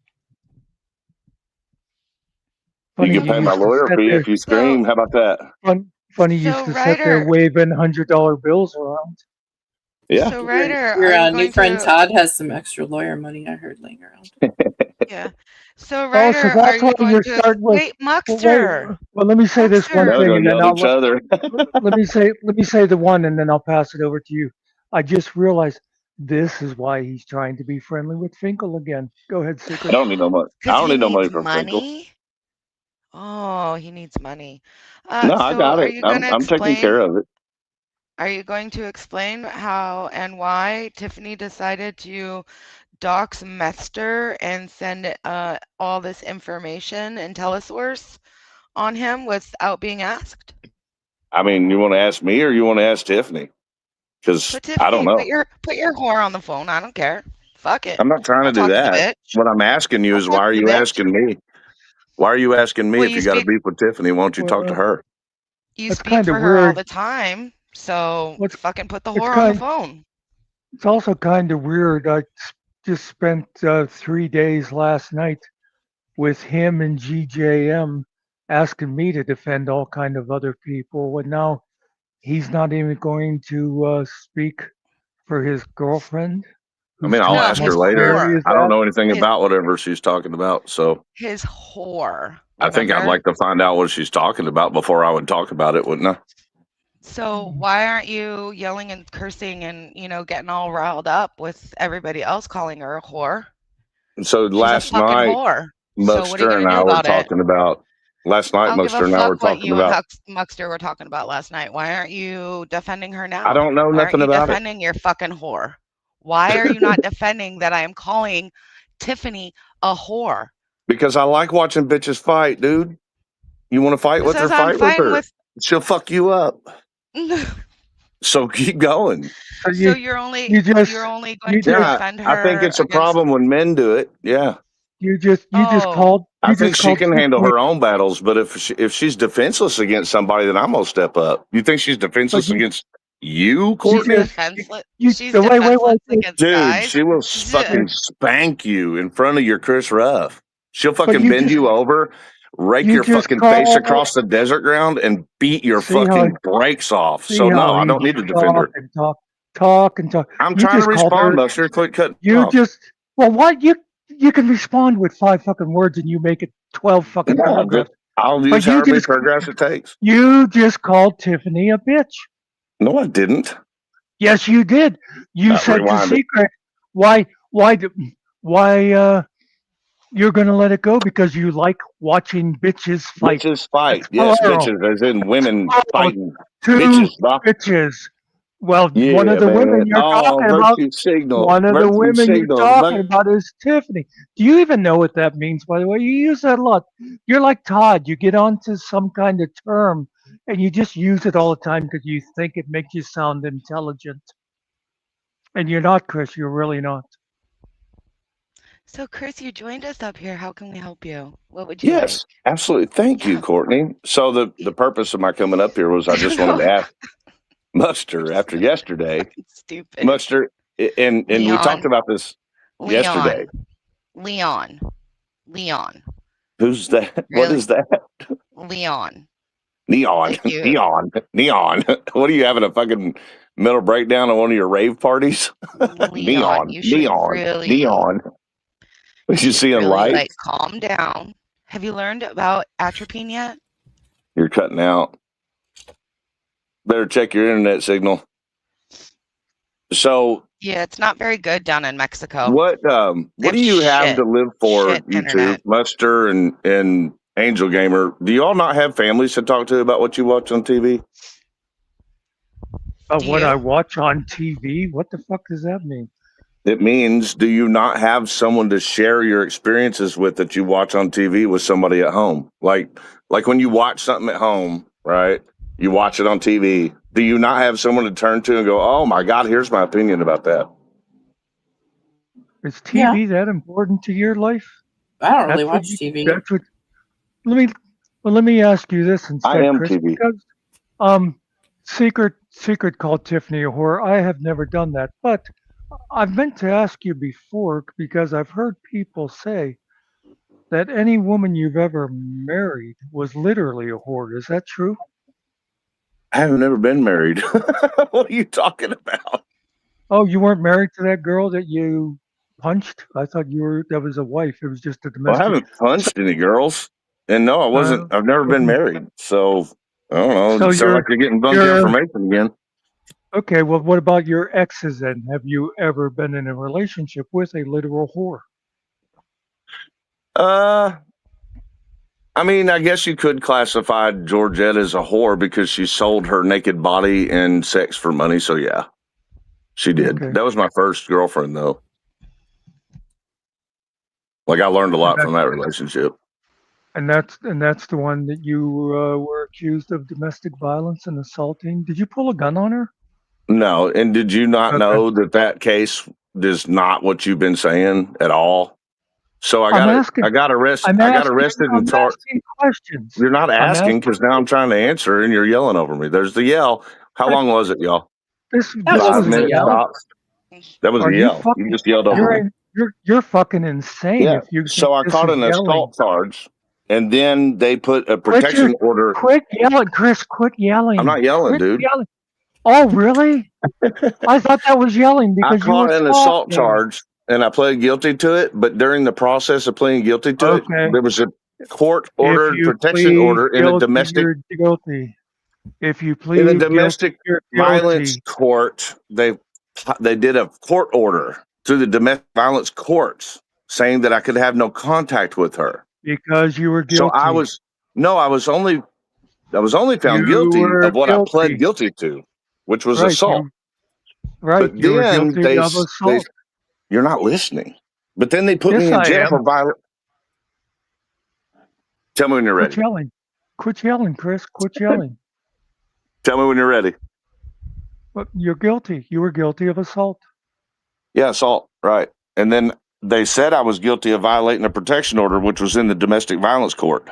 Funny
can
you
pay my
used to
lawyer
sit
fee
there.
if you
So,
scream. How about that?
Funny you used
so
to sit there
Ryder,
waving $100 bills around.
Yeah.
so
Your
Ryder, are
your
you
new
going
friend
to?
Todd has some extra lawyer money I heard laying around.
Yeah. So
Oh, so
Ryder, are
that's why
you going
you're
to
starting with.
wait,
Well, wait.
Muckster?
Well, let me say this one
Now
Muckster.
they're
thing,
going
and
to
then
yell at each other.
let me say the one, and then I'll pass it over to you. I just realized this is why he's trying to be friendly with Finkel again. Go ahead,
I
Secret.
don't need no money. I
Because
don't
he
need no money
needs
from Finkel.
money. Oh, he needs money.
No, I
So
got
are
it.
you going to
I'm taking care
explain?
of it.
Are you going to explain how and why Tiffany decided to dox Mester and send all this information and telesource on him without being asked?
I mean, you want to ask me or you want to ask Tiffany? Because
Put
I don't
Tiffany,
know.
put your whore on the phone. I don't care. Fuck it.
I'm not trying to
I'll
do
talk to the
that.
bitch.
What I'm asking you
I'll
is
talk
why are
to the
you
bitch.
asking me? Why are you asking me
Well,
if you got a beef with Tiffany? Why don't you talk to
Well,
her?
you
that's
speak
kind
for
of
her all the
weird.
time, so
What's
fucking put the
it's
whore on the
kind.
phone.
It's also kind of weird. Just spent 3 days last night with him and GJM asking me to defend all kind of other people, and now he's not even going to speak for his girlfriend,
I mean,
who's
I'll
too
No,
ask
his
her
smart for where
later.
he
whore.
is
I don't
at.
know anything
His
about whatever she's talking about. So
his whore.
I think I'd
Remember?
like to find out what she's talking about before I would talk about it, wouldn't I?
So why aren't you yelling and cursing and, getting all riled up with everybody else calling her a whore?
And so
She's a
last
fucking
night,
whore. So what are you
Muckster
going
and
to do
I were
about it?
talking about, last
I
night,
don't give a
Muckster and I
fuck
were
what
talking
you and
about,
Muckster were talking about last night. Why aren't you defending her
I
now?
don't know
Why aren't
nothing
you
about it
defending your fucking whore? Why are you not defending that I am calling Tiffany a whore?
because I like watching bitches fight, dude. You want to fight with her?
Because I'm
Fight with
fighting
her.
with.
She'll fuck you up. So keep going.
So
So
you you just
you're only going
you
to
just
Yeah,
defend
I think
her
it's a
against.
problem when men do it. Yeah.
Oh,
I
you
think
just
she
called
can handle
Tiffany,
her own battles, but if she's defenseless against somebody, then I'm gonna step up. You think she's
but
defenseless against you,
she's
Courtney?
defenseless.
you
She's
wait,
defenseless against
Dude,
guys.
she will
J-
fucking spank you in front of your Chris Ruff. She'll
but
fucking bend you over, rake
you
your
just
fucking face
call.
across the desert ground, and beat your
See how
fucking brakes off. So
see
no,
how
I
he
don't need to defend
talk
her.
and talk, talk and talk.
I'm
You
trying to
just called
respond,
her.
Buster. Quit cutting me
You
off.
just well, what you can respond with 5 fucking words and you make it 12 fucking
No,
paragraphs.
I'll use
But you
however many
just
paragraphs it takes.
you just called Tiffany a bitch.
No, I didn't.
Yes, you did. You said to
Rewind it.
Secret, why why you're gonna let it go because you like watching bitches fight.
Bitches
That's
fight. Yes,
plural.
bitches, as in women
Plural.
fighting.
Two
Bitches, bro.
bitches. Well, one of
Yeah,
the women
man.
you're
Oh,
talking about
virtue signal.
One of the
Virtue
women you're
signal.
talking about is Tiffany. Do you even know what that means, by the way? You use that a lot. You're like Todd. You get onto some kind of term and you just use it all the time because you think it makes you sound intelligent. And you're not, Chris. You're really not.
So, Chris, you joined us up here. How can we help you? What would you like?
Yes, absolutely. Thank you,
Yeah.
Courtney. So the purpose of my coming up here was I just wanted to ask
You're
Muster after
so
yesterday.
fucking stupid.
Muster, and we talked
Leon,
about this yesterday.
Leon, Leon, Leon.
Who's that? What
Really?
is that?
Leon.
Neon.
Thank you.
Neon. What are you having, a fucking mental breakdown on one of your rave parties?
Leon, you should really,
Neon. Was you seeing
really like
lights?
calm down. Have you learned about atropine yet?
You're cutting out. Better check your internet signal. So
Yeah, it's not very good down in Mexico.
what do you have to live for,
shit
you two,
internet.
Muster and Angel Gamer? Do you all not have families to talk to about what you watch on TV?
Do
What
you?
I watch on TV? What the fuck does that mean?
It means, do you not have someone to share your experiences with that you watch on TV with somebody at home? Like when you watch something at home, right? You watch it on TV. Do you not have someone to turn to and go, "Oh my God, here's my opinion about that"?
Is TV that important to your life?
I don't really
That's what
watch
you-
TV.
That's what. Let me ask you this instead,
I am
Chris.
TV.
Because secret called Tiffany a whore. I have never done that, but I've meant to ask you before because I've heard people say that any woman you've ever married was literally a whore. Is that true?
I have never been married. What are you talking about?
Oh, you weren't married to that girl that you punched? I thought that was a wife. It was just a
Well, I
domestic.
haven't punched any girls, and no, I wasn't. I've never been married, so I don't know.
So
It sounds like you're getting bunk information again.
Okay, well, what about your exes then? Have you ever been in a relationship with a literal whore?
I mean, I guess you could classify Georgette as a whore because she sold her naked body and sex for money. So yeah, she did.
Okay.
That was my first girlfriend, though. Like, I learned a lot from that relationship.
And that's the one that you were accused of domestic violence and assaulting. Did you pull a gun on her?
No, and did you not know that case is not what you've been saying at all? So I got arrested. I got arrested and charged.
I'm asking questions.
You're not asking because now I'm trying to answer and you're yelling over me. There's the yell. How long was it, y'all?
This
5 minutes tops. That was a yell. You just yelled over me.
You're fucking insane.
Yeah.
If you
So I caught an assault charge, and then they put a protection order.
Quit yelling, Chris. Quit yelling.
I'm not yelling, dude.
Yelling. Oh, really? I thought that was yelling because
I caught an assault charge, and I pled guilty to it. But during the process of pleading guilty to it, there was a court-ordered protection order in a domestic.
You're guilty. If you plead
in a domestic
guilty,
violence court, they did a court order through the domestic violence courts saying that I could have no contact with her
because you were guilty.
So I was only found guilty of what I pled guilty to, which was assault.
Right.
But then you're not listening. But then they put me in jail for violence. Tell me when you're ready.
Quit yelling, Chris. Quit yelling.
Tell me when you're ready.
But you're guilty. You were guilty of assault.
Yeah, assault. Right. And then they said I was guilty of violating a protection order, which was in the domestic violence court.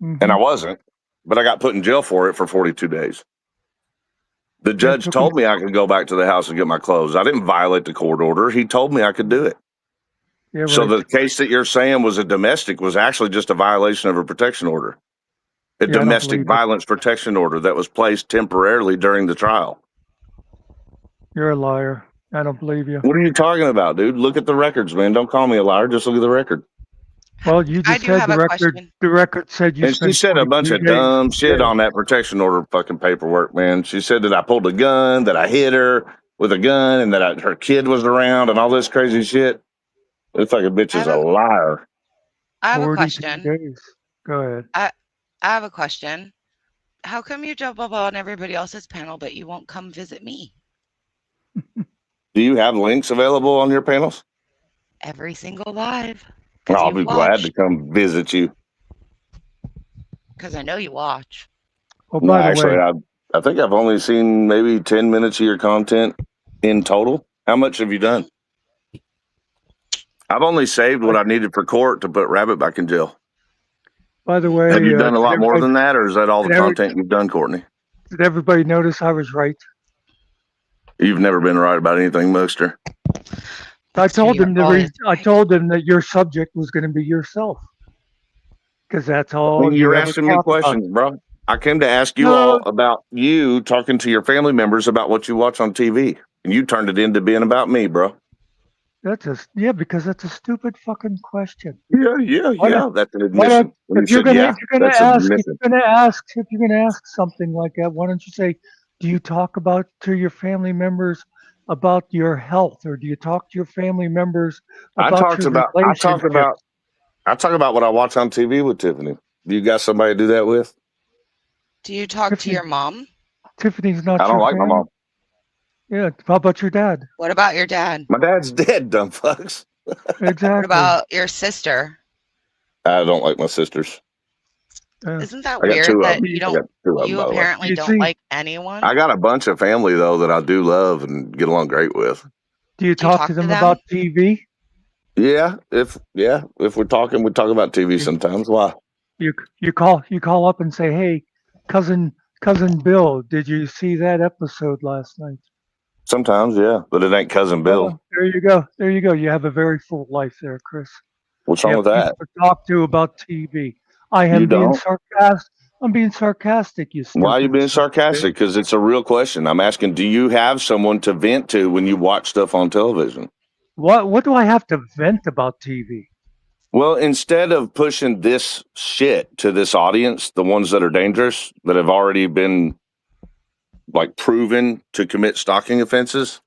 Mm-hmm. And I wasn't, but I got put in jail for it for 42 days. The judge told me I could go back to the house and get my clothes. I didn't violate the court order. He told me I could do it. Yeah, right. So the case that you're saying was a domestic was actually just a violation of a protection order. A domestic violence protection order that was placed temporarily during the trial.
You're a liar. I don't believe you.
What are you talking about, dude? Look at the records, man. Don't call me a liar. Just look at the record.
Well, you just said the record. The record said you.
And she said a bunch of dumb shit on that protection order fucking paperwork, man. She said that I pulled a gun, that I hit her with a gun, and that her kid was around, and all this crazy shit. This fucking bitch is a liar.
I have a question.
Days. Go ahead.
I have a question. How come you jump up on everybody else's panel, but you won't come visit me?
Do you have links available on your panels?
Every single live.
I'll be glad to come visit you.
Because I know you watch.
Oh, by the way,
I think I've only seen maybe 10 minutes of your content in total. How much have you done? I've only saved what I needed for court to put Rabbit back in jail.
By the way,
have you done a lot more than that, or is that all the content you've done, Courtney?
Did everybody notice I was right?
You've never been right about anything, Mookster.
I told them that your subject was going to be yourself, because that's all.
You're asking me questions, bro. I came to ask you all about you talking to your family members about what you watch on TV, and you turned it into being about me, bro.
That's because that's a stupid fucking question.
Yeah. That's an
Why
admission.
don't
When you
if you're
said
gonna
yeah, that's an admission.
if you're gonna ask something like that, why don't you say, do you talk about to your family members about your health, or do you talk to your family members
I
about
talked
your
about I talk
relationship?
about I talk about what I watch on TV with Tiffany. Do you got somebody to do that with?
Do you talk to
Tiffany,
your mom?
Tiffany's
I
not
don't
your
like my
family.
mom.
Yeah. How about your dad?
What about your dad?
My dad's dead, dumb fucks.
What
Exactly.
about your sister?
I don't like my sisters.
Isn't that
I got
weird
two of
that
them.
you
I got
don't?
two of them,
You
by the way.
apparently
You
don't
see,
like anyone.
I got a bunch of family though that I do love and get along great with.
do you
Do you
talk to
talk to
them about
them?
TV?
If we're talking, we talk about TV sometimes. Why?
You call up and say, "Hey, cousin Bill, did you see that episode last night?"
Sometimes, yeah, but it ain't cousin Bill.
There you go. There you go. You have a very full life there, Chris.
What's
You
wrong
have
with
people
that?
to talk to about TV. I
You
am being
don't?
sarcastic. I'm being sarcastic, you
Why are you
stupid
being
son of a bitch.
sarcastic? Because it's a real question. I'm asking, do you have someone to vent to when you watch stuff on television?
What do I have to vent about TV?
Well, instead of pushing this shit to this audience, the ones that are dangerous, that have already been like proven to commit stalking offenses,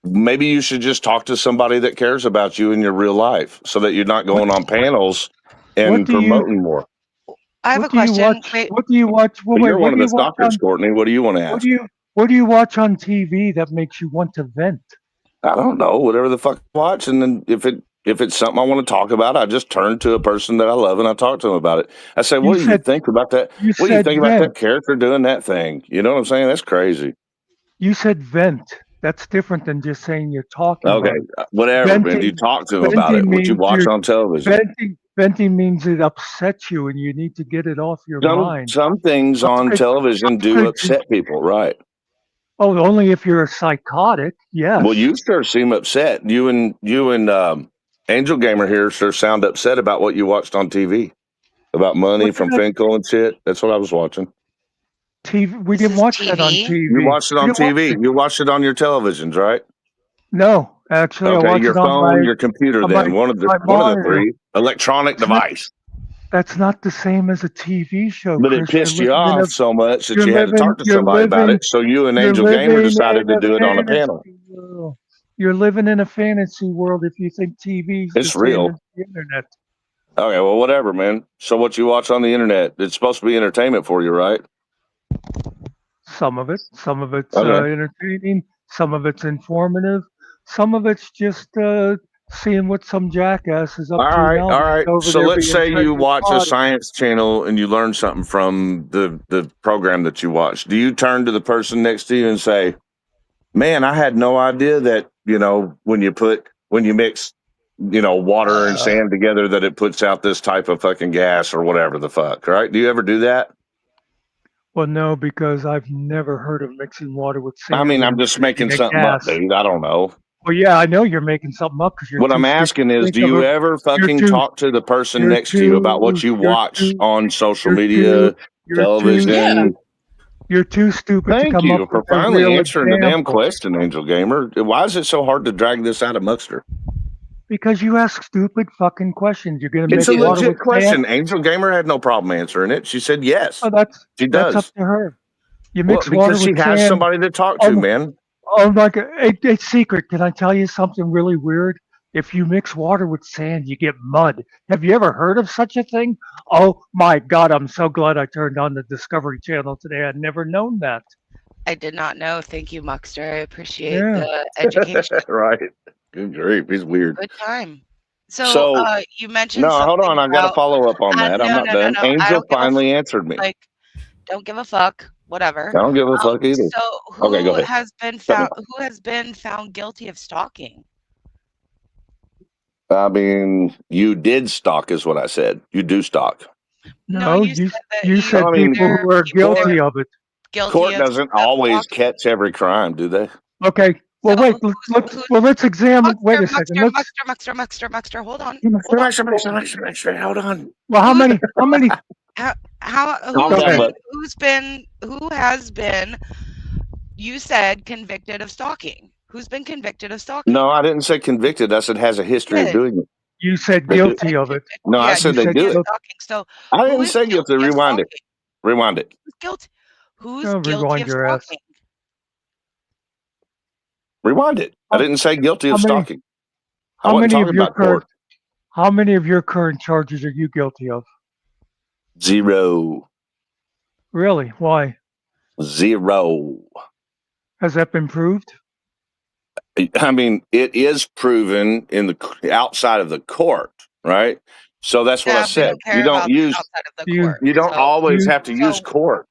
maybe you should just talk to somebody that cares about you in your real life so that you're not going on panels
What
and
do you
promoting more.
I have a
what do you
question.
watch?
Wait,
What do you watch? Well,
But
wait,
you're one of the stalkers, Courtney. What do you want to ask?
what do you watch on TV that makes you want to vent?
I don't know, whatever the fuck I watch, and then if it's something I want to talk about, I just turn to a person that I love and I talk to them about it. I say,
You
"What do you
said
think about that?
you
What do you
said
think about
vent.
that character doing that thing?" You know what I'm saying? That's crazy.
You said vent. That's different than just saying you're talking
Okay,
about it.
whatever, man. You
Venting
talk to them about it.
venting
What you
means
watch
you're
on television.
venting means it upsets you and you need to get it off your mind.
Some things on
Okay,
television do upset people, right?
oh, only if you're a psychotic, yes.
Well, you sure seem upset. You and Angel Gamer here sure sound upset about what you watched on TV about money
What did
from
I
Finkel and shit. That's what I was watching.
TV? We
this
didn't
is
watch that on
TV.
You
TV.
watched it
We
on
didn't watch
TV.
it.
You watched it on your televisions, right?
No, actually, I
Okay,
watched
your
it on
phone, your computer.
my
Then one of the
monitor.
three electronic
That's not,
device.
that's not the same as a TV show,
But it
Chris.
pissed you off so much that you had to talk to
You're
somebody about
living
it. So you and
you're
Angel Gamer
living
decided
in
to
a
do it on a panel.
fantasy world. You're living in a fantasy world if you think TV's the
It's
same
real.
as the internet.
Okay, well, whatever, man. So what you watch on the internet, it's supposed to be entertainment for you, right?
Some of it's
Okay.
entertaining, some of it's informative, some of it's just seeing what some jackass is up
All
to
right,
now.
all
That's
right.
over
So
there
let's
being
say you
Frederick
watch a
Body.
science channel and you learn something from the program that you watch. Do you turn to the person next to you and say, "Man, I had no idea that, when you mix, water and sand together that it puts out this type of fucking gas or whatever the fuck," right? Do you ever do that?
Well, no, because I've never heard of mixing water with
I
sand
mean,
and
I'm just
creating
making
a
something up,
gas.
dude. I don't know.
Well, yeah, I know you're making something up because you're
What
too
I'm
stupid
asking
to
is,
think
do
of
you
it.
ever fucking
too-
talk to the person
You're
next to you about what
too.
you
You're
watch
too.
on social
You're
media,
too. You're too
Yeah.
television?
You're too stupid to
Thank
come up
you for
with a
finally
real
answering the damn
example.
question, Angel Gamer. Why is it so hard to drag this out of Muckster?
Because you ask stupid fucking questions. You're gonna
It's
mix
a
water
legit
with sand.
question. Angel Gamer had no problem answering it. She said yes.
Oh,
She
that's up
does.
to her. You
Well,
mix water
because she
with
has
sand.
somebody to talk to,
Oh,
man.
oh my God! A secret. Can I tell you something really weird? If you mix water with sand, you get mud. Have you ever heard of such a thing? Oh my God! I'm so glad I turned on the Discovery Channel today. I'd never known that.
I did not know. Thank you, Muckster. I appreciate
Yeah.
the education.
Right. Good grief. He's weird.
Good time. So,
So,
you
no,
mentioned
hold
something
on. I got to
about
follow up on that. I'm
no,
not
no, no,
done.
no. I
Angel
don't give a
finally answered me.
like. Don't give a fuck. Whatever.
I don't give a fuck either.
So,
Okay, go ahead. Cut me off.
who has been found guilty of stalking?
I mean, you did stalk, is what I said. You do stalk.
No,
No,
you said that
you said
I mean,
people who are guilty of it.
guilty
court
of
doesn't always
stalking.
catch every crime, do they?
Okay. Well,
So
wait. Let's examine. Wait a second.
Muckster, hold on.
Hold on.
Well, how many
Who has been, you said, convicted of stalking? Who's been convicted of stalking?
No, I didn't say convicted. I said has a history of doing it.
You said
They do.
guilty of it.
No, I said they do it.
Stalking. So
I
who
didn't
is
say guilty.
guilty of
Rewind it.
stalking?
Rewind it.
Who's guilty? Who's
Oh,
guilty
rewind
of
your ass.
stalking?
Rewind it. I didn't say guilty of stalking. I
How
wasn't
many of
talking
your
about court.
how many of your current charges are you guilty of?
0.
Really? Why?
0.
Has that been proved?
I mean, it is proven in the outside of the court, right? So that's what I said. You don't use
outside of the court.
you don't always have to use court.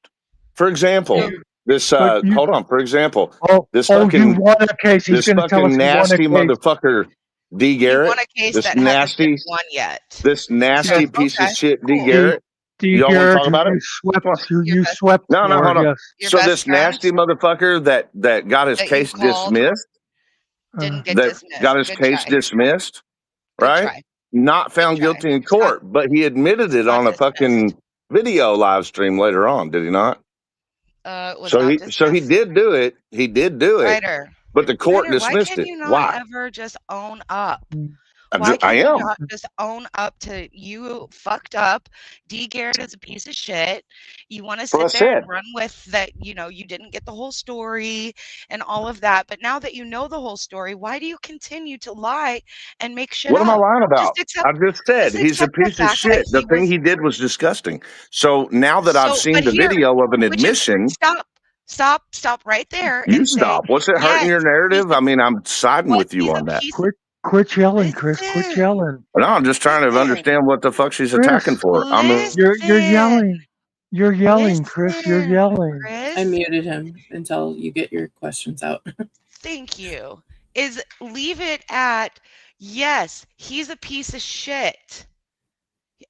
For example, this hold on. For example, this fucking
you won a case. He's
this
going to tell
fucking
us
nasty
he won a case.
motherfucker D. Garrett.
He won a case
this
that
nasty
hasn't been won yet.
This nasty piece of shit D.
Cool.
Garrett.
D.
Y'all want to
Garrett,
talk about it?
you swept.
No,
for,
hold on.
yes.
So this nasty motherfucker that got his case dismissed,
didn't get
that
dismissed.
got his case dismissed, right? Not found guilty in court, but he admitted it on a fucking video live stream later on, did he not? So he did do it. He did do it.
Ryder,
but the court dismissed
why can
it.
you not
Why?
ever just own up?
I
Why
am.
you not just own up to you fucked up? D. Garrett is a piece of shit. You want to sit there and run with that, you didn't get the whole story and all of that. But now that you know the whole story, why do you continue to lie and make shit
What
up?
am I lying about? I just said
just
he's a
accept the
piece of
fact
shit.
that
The thing he did was disgusting. So now that I've seen the video of an admission.
Stop right there.
You
and
stop.
Say,
What's it hurting your narrative? I mean, I'm siding with you on that.
Quit yelling, Chris. Quit yelling.
No, I'm just trying to understand what the fuck she's attacking for.
You're yelling. You're yelling, Chris. You're yelling.
I muted him until you get your questions out.
Thank you. Leave it at, yes, he's a piece of shit.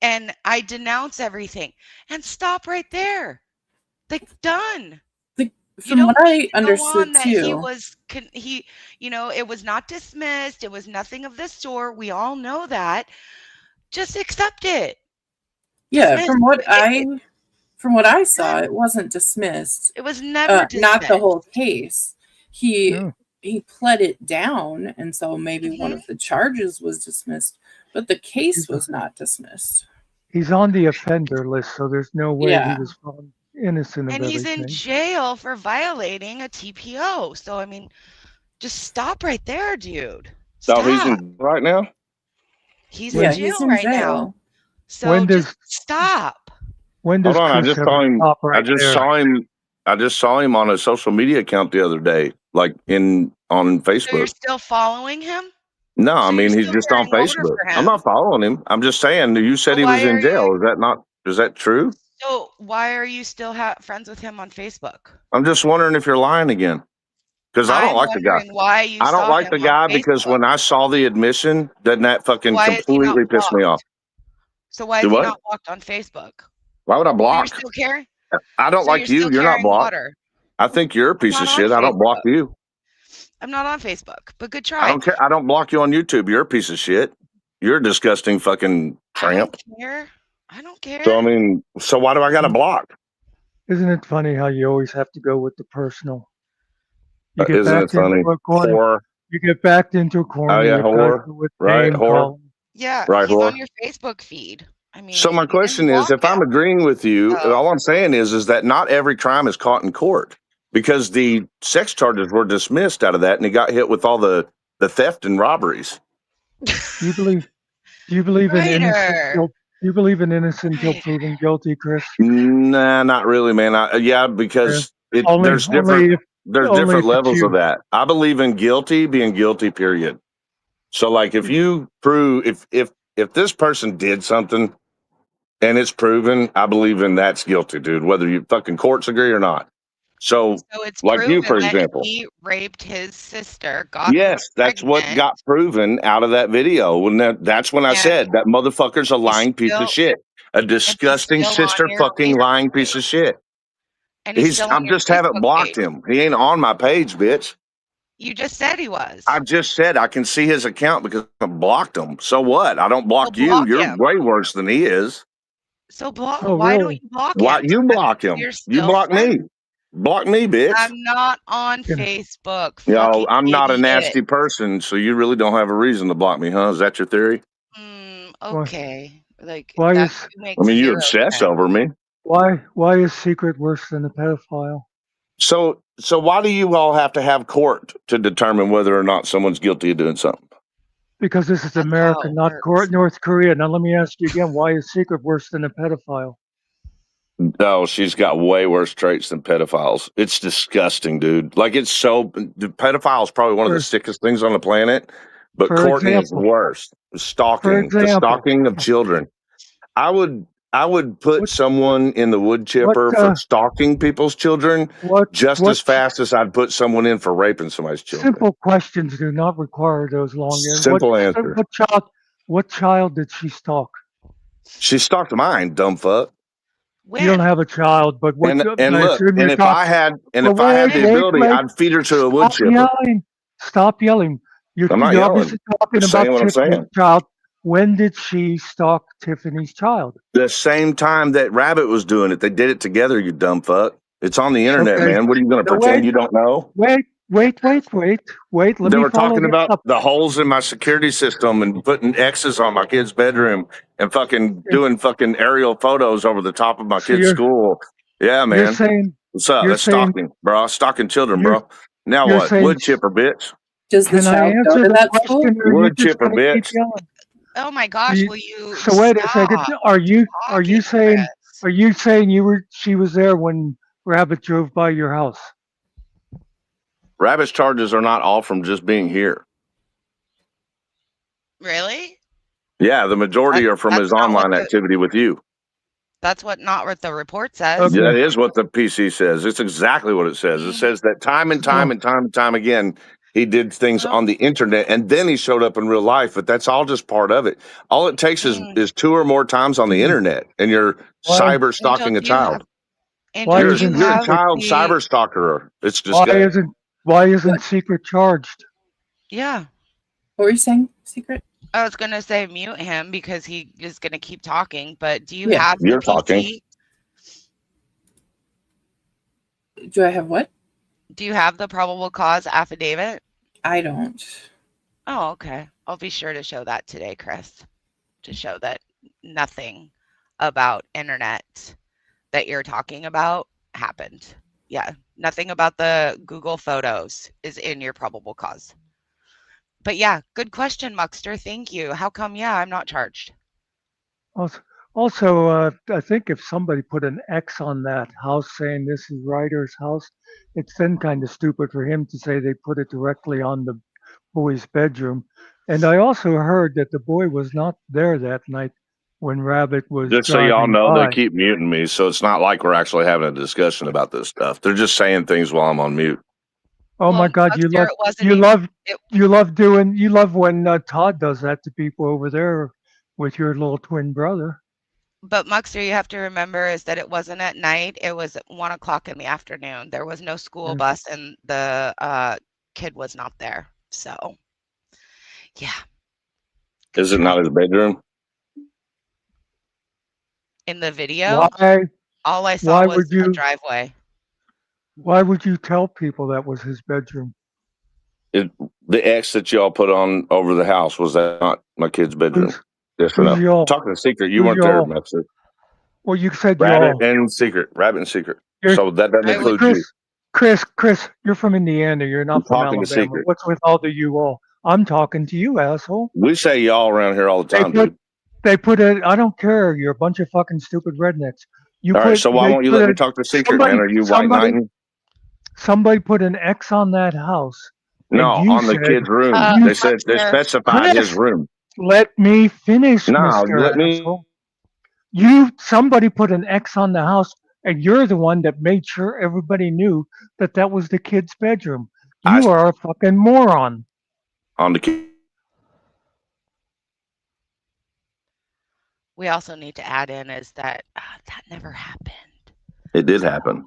And I denounce everything. And stop right there. Like, done.
From what I understood too,
it was not dismissed. It was nothing of this sort. We all know that. Just accept it.
Yeah, from what I saw, it wasn't dismissed.
It was never dismissed.
Not the whole case. He pled it down, and so maybe one of the charges was dismissed, but the case was not dismissed.
He's on the offender list, so there's no way he was found innocent of everything.
And he's in jail for violating a TPO. So, I mean, just stop right there, dude.
Stop. So he's in right now?
He's in jail right now. So just stop.
When does
Hold on,
Chris
I just saw him on a social media account the other day, like on Facebook.
So you're still following him?
No, I mean he's just on Facebook. I'm not following him. I'm just saying you said he was in jail. Is that true?
So why are you still friends with him on Facebook?
I'm just wondering if you're lying again. Because I don't like the guy. I don't like the guy because when I saw the admission, doesn't that fucking completely piss me off?
So why is he not blocked on Facebook?
Why would I block?
You're still caring?
I don't like you. You're not blocked. I think you're a piece of shit. I don't block you.
I'm not on Facebook, but good try.
I don't care. I don't block you on YouTube. You're a piece of shit. You're a disgusting fucking tramp.
I don't care.
So I mean, why do I got to block?
Isn't it funny how you always have to go with the personal? You get
Isn't it funny?
You get backed into a corner.
Oh yeah, whore. Right, whore.
Yeah,
right,
he's
whore.
On your Facebook feed. I mean,
so my question is, if I'm agreeing with you, all I'm saying is that not every crime is caught in court because the sex charges were dismissed out of that, and he got hit with all the theft and robberies.
Do you believe in innocent guilt? Do you believe in innocent until proven guilty, Chris?
Nah, not really, man. Because there's different levels of that. I believe in guilty being guilty, period. So like if you prove if this person did something and it's proven, I believe in that's guilty, dude, whether you fucking courts agree or not. So
it's
like you, for example,
he raped his sister.
Yes, that's what got proven out of that video. When that's when I said that motherfucker's a lying piece of shit, a disgusting sister fucking lying piece of shit.
And
I just haven't blocked him. He ain't on my page, bitch.
You just said he was.
I just said I can see his account because I blocked him. So what? I don't block you. You're way worse than he is.
So block.
Oh,
Why don't
really?
you block
Why
him?
you block him?
You're
You
still
block
friends?
me. Block me, bitch.
I'm not on
Yeah.
Facebook.
Yo,
Fucking
I'm not a
idiot.
nasty person, so you really don't have a reason to block me, huh? Is that your theory?
Okay. Like
Why
that
is
makes
I mean, you
zero
obsess
sense.
over me.
why is secret worse than a pedophile?
So why do you all have to have court to determine whether or not someone's guilty of doing something?
Because this is
That's how
America,
it
not
works.
North Korea. Now let me ask you again: why is secret worse than a pedophile?
No, she's got way worse traits than pedophiles. It's disgusting, dude. Like it's so. Pedophile is probably one of the
For
sickest things on the planet, but
for
Courtney is
example,
worse.
for
Stalking, the
example,
stalking of children. I would put
what
someone in the wood
what
chipper for stalking people's children just
what
as fast as I'd put someone in for raping somebody's children.
simple questions do not require those long answers.
Simple answer.
What child did she stalk?
She stalked mine, dumb fuck.
You don't
When?
have a child, but
And
I
look,
assume
and
you're
if I
talking.
had
Well,
the ability, I'd feed her to a wood
Stop
chipper.
yelling. Stop yelling.
I'm not
You're
yelling.
obviously talking
Just saying
about
what I'm
Tiffany's
saying.
child. When did she stalk Tiffany's child?
The same time that Rabbit was doing it, they did it together. You dumb fuck. It's on the internet,
Okay.
man. What are you going to
Now
pretend you don't know?
wait. Let
They
me
were
follow
talking
this
about
up.
the holes in my security system and putting X's on my kid's bedroom and fucking
Okay.
doing fucking aerial photos over the top of my
So
kid's school. Yeah,
you're
man.
saying
What's up?
you're
That's
saying
stalking, bro. Stalking children,
you're
bro. Now
you're
what?
saying
Wood chipper, bitch.
Does the
can I
child go
answer
to
the
that
question
school?
or are you
Wood
just
chipper,
going to keep
bitch.
yelling?
Oh my gosh, will you
So wait a second.
stop
Are you
talking,
saying
Chris?
she was there when Rabbit drove by your house?
Rabbit's charges are not all from just being here.
Really?
Yeah, the majority are from his
That's not what
online activity with you.
that's not what the report says.
Okay.
That is what the PC says. It's exactly what it says. It says that time and time
So
and time and time again, he did things
Well,
on the internet and then he showed up in real life, but that's all just part of it. All it takes is two or more times on the internet and you're
why
cyber stalking a child.
why
You're
isn't
a
secret
child cyber stalker. It's
why
disgusting.
isn't secret charged?
Yeah.
What were you saying, Secret?
I was gonna say mute him because he is gonna keep talking, but do you
Yeah.
have the
You're talking.
PC?
Do I have what?
Do you have the probable cause affidavit?
I don't.
Oh, okay. I'll be sure to show that today, Chris, to show that nothing about internet that you're talking about happened. Yeah, nothing about the Google Photos is in your probable cause. But yeah, good question, Muckster. Thank you. How come, I'm not charged?
Also, I think if somebody put an X on that house saying this is Ryder's house, it's then kind of stupid for him to say they put it directly on the boy's bedroom. And I also heard that the boy was not there that night when Rabbit was
Just so y'all
driving
know, they
by.
keep muting me, so it's not like we're actually having a discussion about this stuff. They're just saying things while I'm on mute.
Oh my
Well,
God,
Muckster, it wasn't even.
you love when Todd does that to people over there with your little twin brother.
But Muckster, you have to remember is that it wasn't at night. It was at 1:00 in the afternoon. There was no school bus, and the kid was not there. So, yeah.
Is it not his bedroom?
In the video, all I saw was a driveway.
Why would you tell people that was his bedroom?
The X that y'all put on over the house, was that not my kid's bedroom? Yes or no?
Y'all?
Talking to Secret, you weren't there, Master.
Well, you said
Rabbit
y'all.
and Secret. So that doesn't include you.
Chris, you're from Indiana. You're not from
talking to
Alabama.
Secret.
What's with all the you all? I'm talking to you, asshole.
We say y'all around here all the time, dude.
They put it. I don't care. You're a bunch of fucking stupid rednecks.
All right, so why won't you let me talk to Secret, man? Are you white knighting?
Somebody put an X on that house.
No, on the kid's room. They said they specified his room.
Let me finish,
No,
Mr.
let me.
Asshole. Somebody put an X on the house, and you're the one that made sure everybody knew that that was the kid's bedroom. You are a fucking moron.
On the kid.
We also need to add in is that that never happened.
It did happen.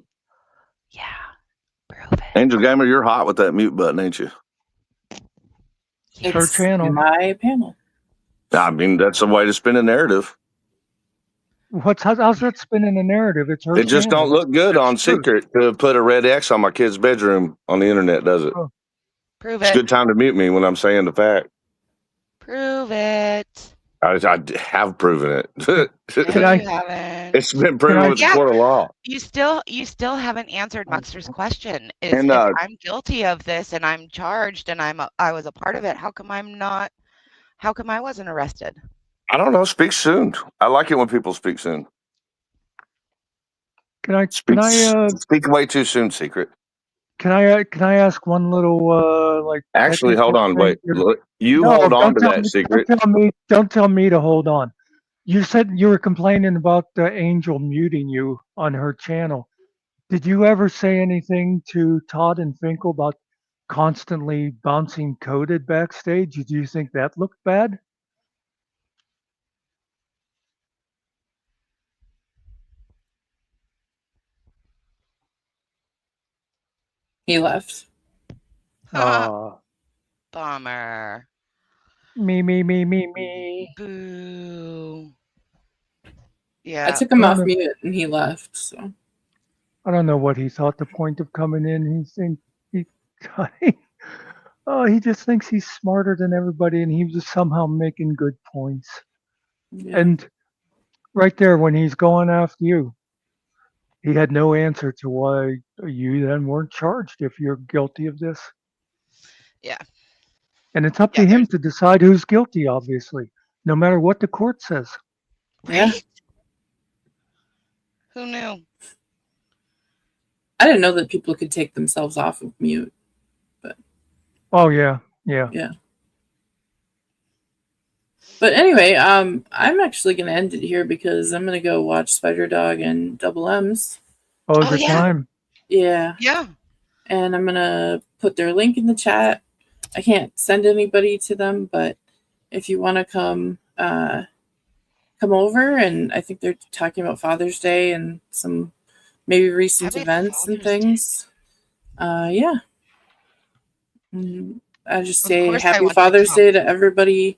Yeah, prove it.
Angel Gamer, you're hot with that mute button, ain't you?
It's my panel.
I mean, that's a way to spin a narrative.
how's that spinning the narrative? It's her
It just
channel.
don't look good on
It's true.
secret to put a red X on my kid's bedroom on the internet, does it?
Oh,
Prove
It's a
it.
good time to mute me when I'm saying the fact.
Prove it.
I have proven it.
No,
I-
you haven't.
It's been proven with the
Yeah.
court of law.
You still haven't answered Muxter's question. Is
And
if I'm guilty of this and I'm charged and I was a part of it, how come I wasn't arrested?
I don't know. Speak soon. I like it when people speak soon.
Can I
Speak way too soon, secret.
can I ask one little like
Actually, hold
technical
on,
thing
wait.
here?
Look, you
No,
hold on to
tell
that
me,
secret.
Don't tell me to hold on. You said you were complaining about Angel muting you on her channel. Did you ever say anything to Todd and Finkel about constantly bouncing coded backstage? Did you think that looked bad?
He left.
Bummer.
Me.
Boo.
I
Yeah.
took him off mute and he left. So
I don't know what he thought the point of coming in. He just thinks he's smarter than everybody, and he was somehow making good points.
yeah.
And right there, when he's going after you, he had no answer to why you then weren't charged if you're guilty of this.
Yeah.
And it's up to him to decide who's guilty, obviously, no matter what the court says.
Yeah.
Who knew?
I didn't know that people could take themselves off of mute. But
oh yeah.
But anyway, I'm actually gonna end it here because I'm gonna go watch Spider Dog and Double M's.
Oh, the time.
Yeah.
Yeah.
And I'm gonna put their link in the chat. I can't send anybody to them, but if you want to come over, and I think they're talking about Father's Day and some maybe recent events and things. Yeah. I just say happy Father's Day to everybody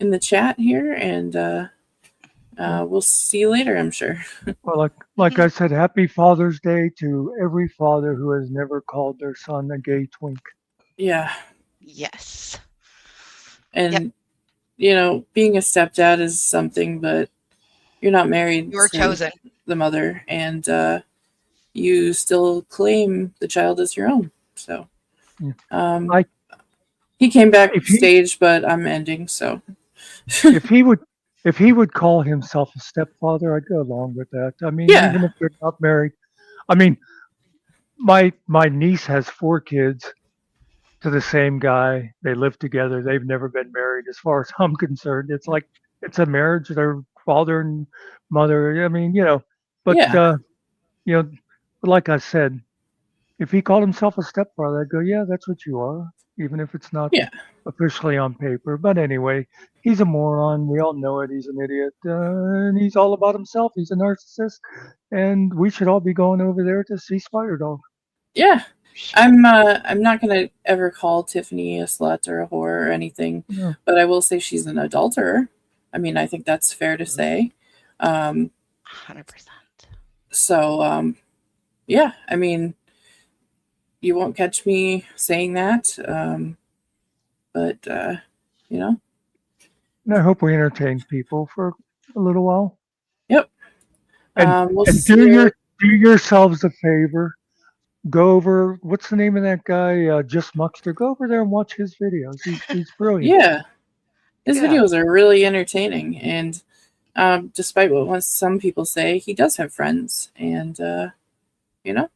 in the chat here, and we'll see you later, I'm sure.
Well, like I said, happy Father's Day to every father who has never called their son a gay twink.
Yeah.
Yes.
And you know, being a stepdad is something, but you're not married.
You were chosen.
The mother, and you still claim the child as your own. So, he came back stage, but I'm ending. So,
if he would call himself a stepfather, I'd go along with that. I mean, even if they're not married. I mean, my niece has 4 kids to the same guy. They live together. They've never been married. As far as I'm concerned, it's like it's a marriage. Their father and mother. I mean, but like I said, if he called himself a stepfather, I'd go, yeah, that's what you are, even if it's not officially on paper. But anyway, he's a moron. We all know it. He's an idiot, and he's all about himself. He's a narcissist, and we should all be going over there to see Spider Dog.
Yeah. I'm not gonna ever call Tiffany a slut or a whore or anything, but I will say she's an adulterer. I mean, I think that's fair to say.
100%.
So, yeah, I mean, you won't catch me saying that, but you know.
And I hope we entertain people for a little while.
Yep.
And, and do yourselves a favor. Go over, what's the name of that guy? Just Muxter. Go over there and watch his videos. He's brilliant.
Yeah. His videos are really entertaining. And despite what some people say, he does have friends. And,
Yeah.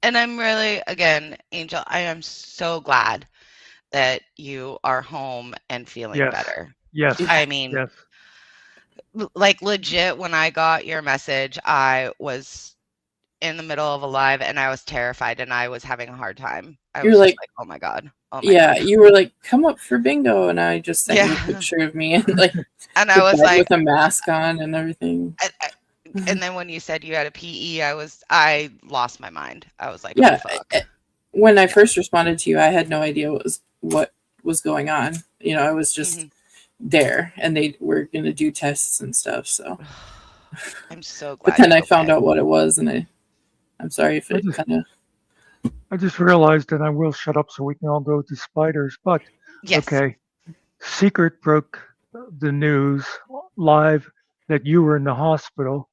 And I'm really, again, Angel, I am so glad that you are home and feeling better.
Yes.
I mean, like legit, when I got your message, I was in the middle of a live and I was terrified and I was having a hard time. I was like, oh my God. Oh my God.
You were like, come up for bingo. And I just sent you a picture of me and like,
and I was like,
with a mask on and everything.
And then when you said you had a PE, I lost my mind. I was like,
yeah.
Oh, fuck.
When I first responded to you, I had no idea what was going on. You know, I was just there, and they were going to do tests and stuff. So
I'm so glad.
But then I
it's
found
okay.
out what it was, and I'm sorry if it kind of.
I just realized, and I will shut up so we can all go to spiders. But
Yes.
okay, Secret broke the news live that you were in the hospital,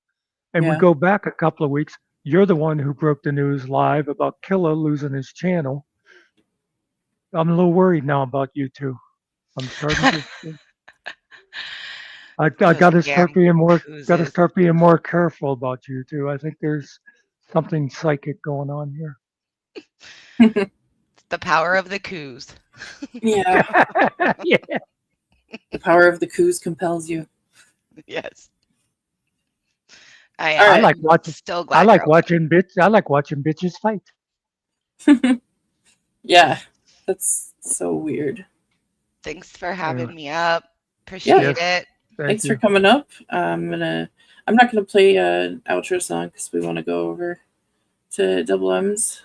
and we
Yeah.
go back a couple of weeks. You're the one who broke the news live about Killa losing his channel. I'm a little worried now about you two. I'm starting to. I
Those
got to
damn
start being more. Got to
coozes.
start being more careful about you two. I think there's something psychic going on here.
It's the power of the coos.
Yeah.
Yeah.
The power of the coos compels you.
Yes.
I like watching.
Still glad
I like
you're
watching bitch. I like watching bitches fight.
Yeah, that's so weird.
Thanks for having
Anyway.
me up. Appreciate it.
Thanks for coming up. I'm not gonna play an outro song because we want to go over to Double M's.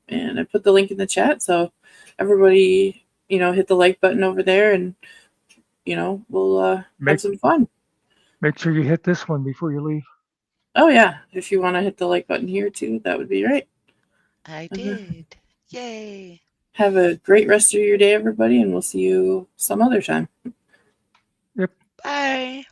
And I put the link in the chat, so everybody, hit the like button over there, and we'll have some fun.
Make sure you hit this one before you leave.
Oh yeah, if you want to hit the like button here too, that would be great.
I did. Yay.
Have a great rest of your day, everybody, and we'll see you some other time.
Yep.
Bye.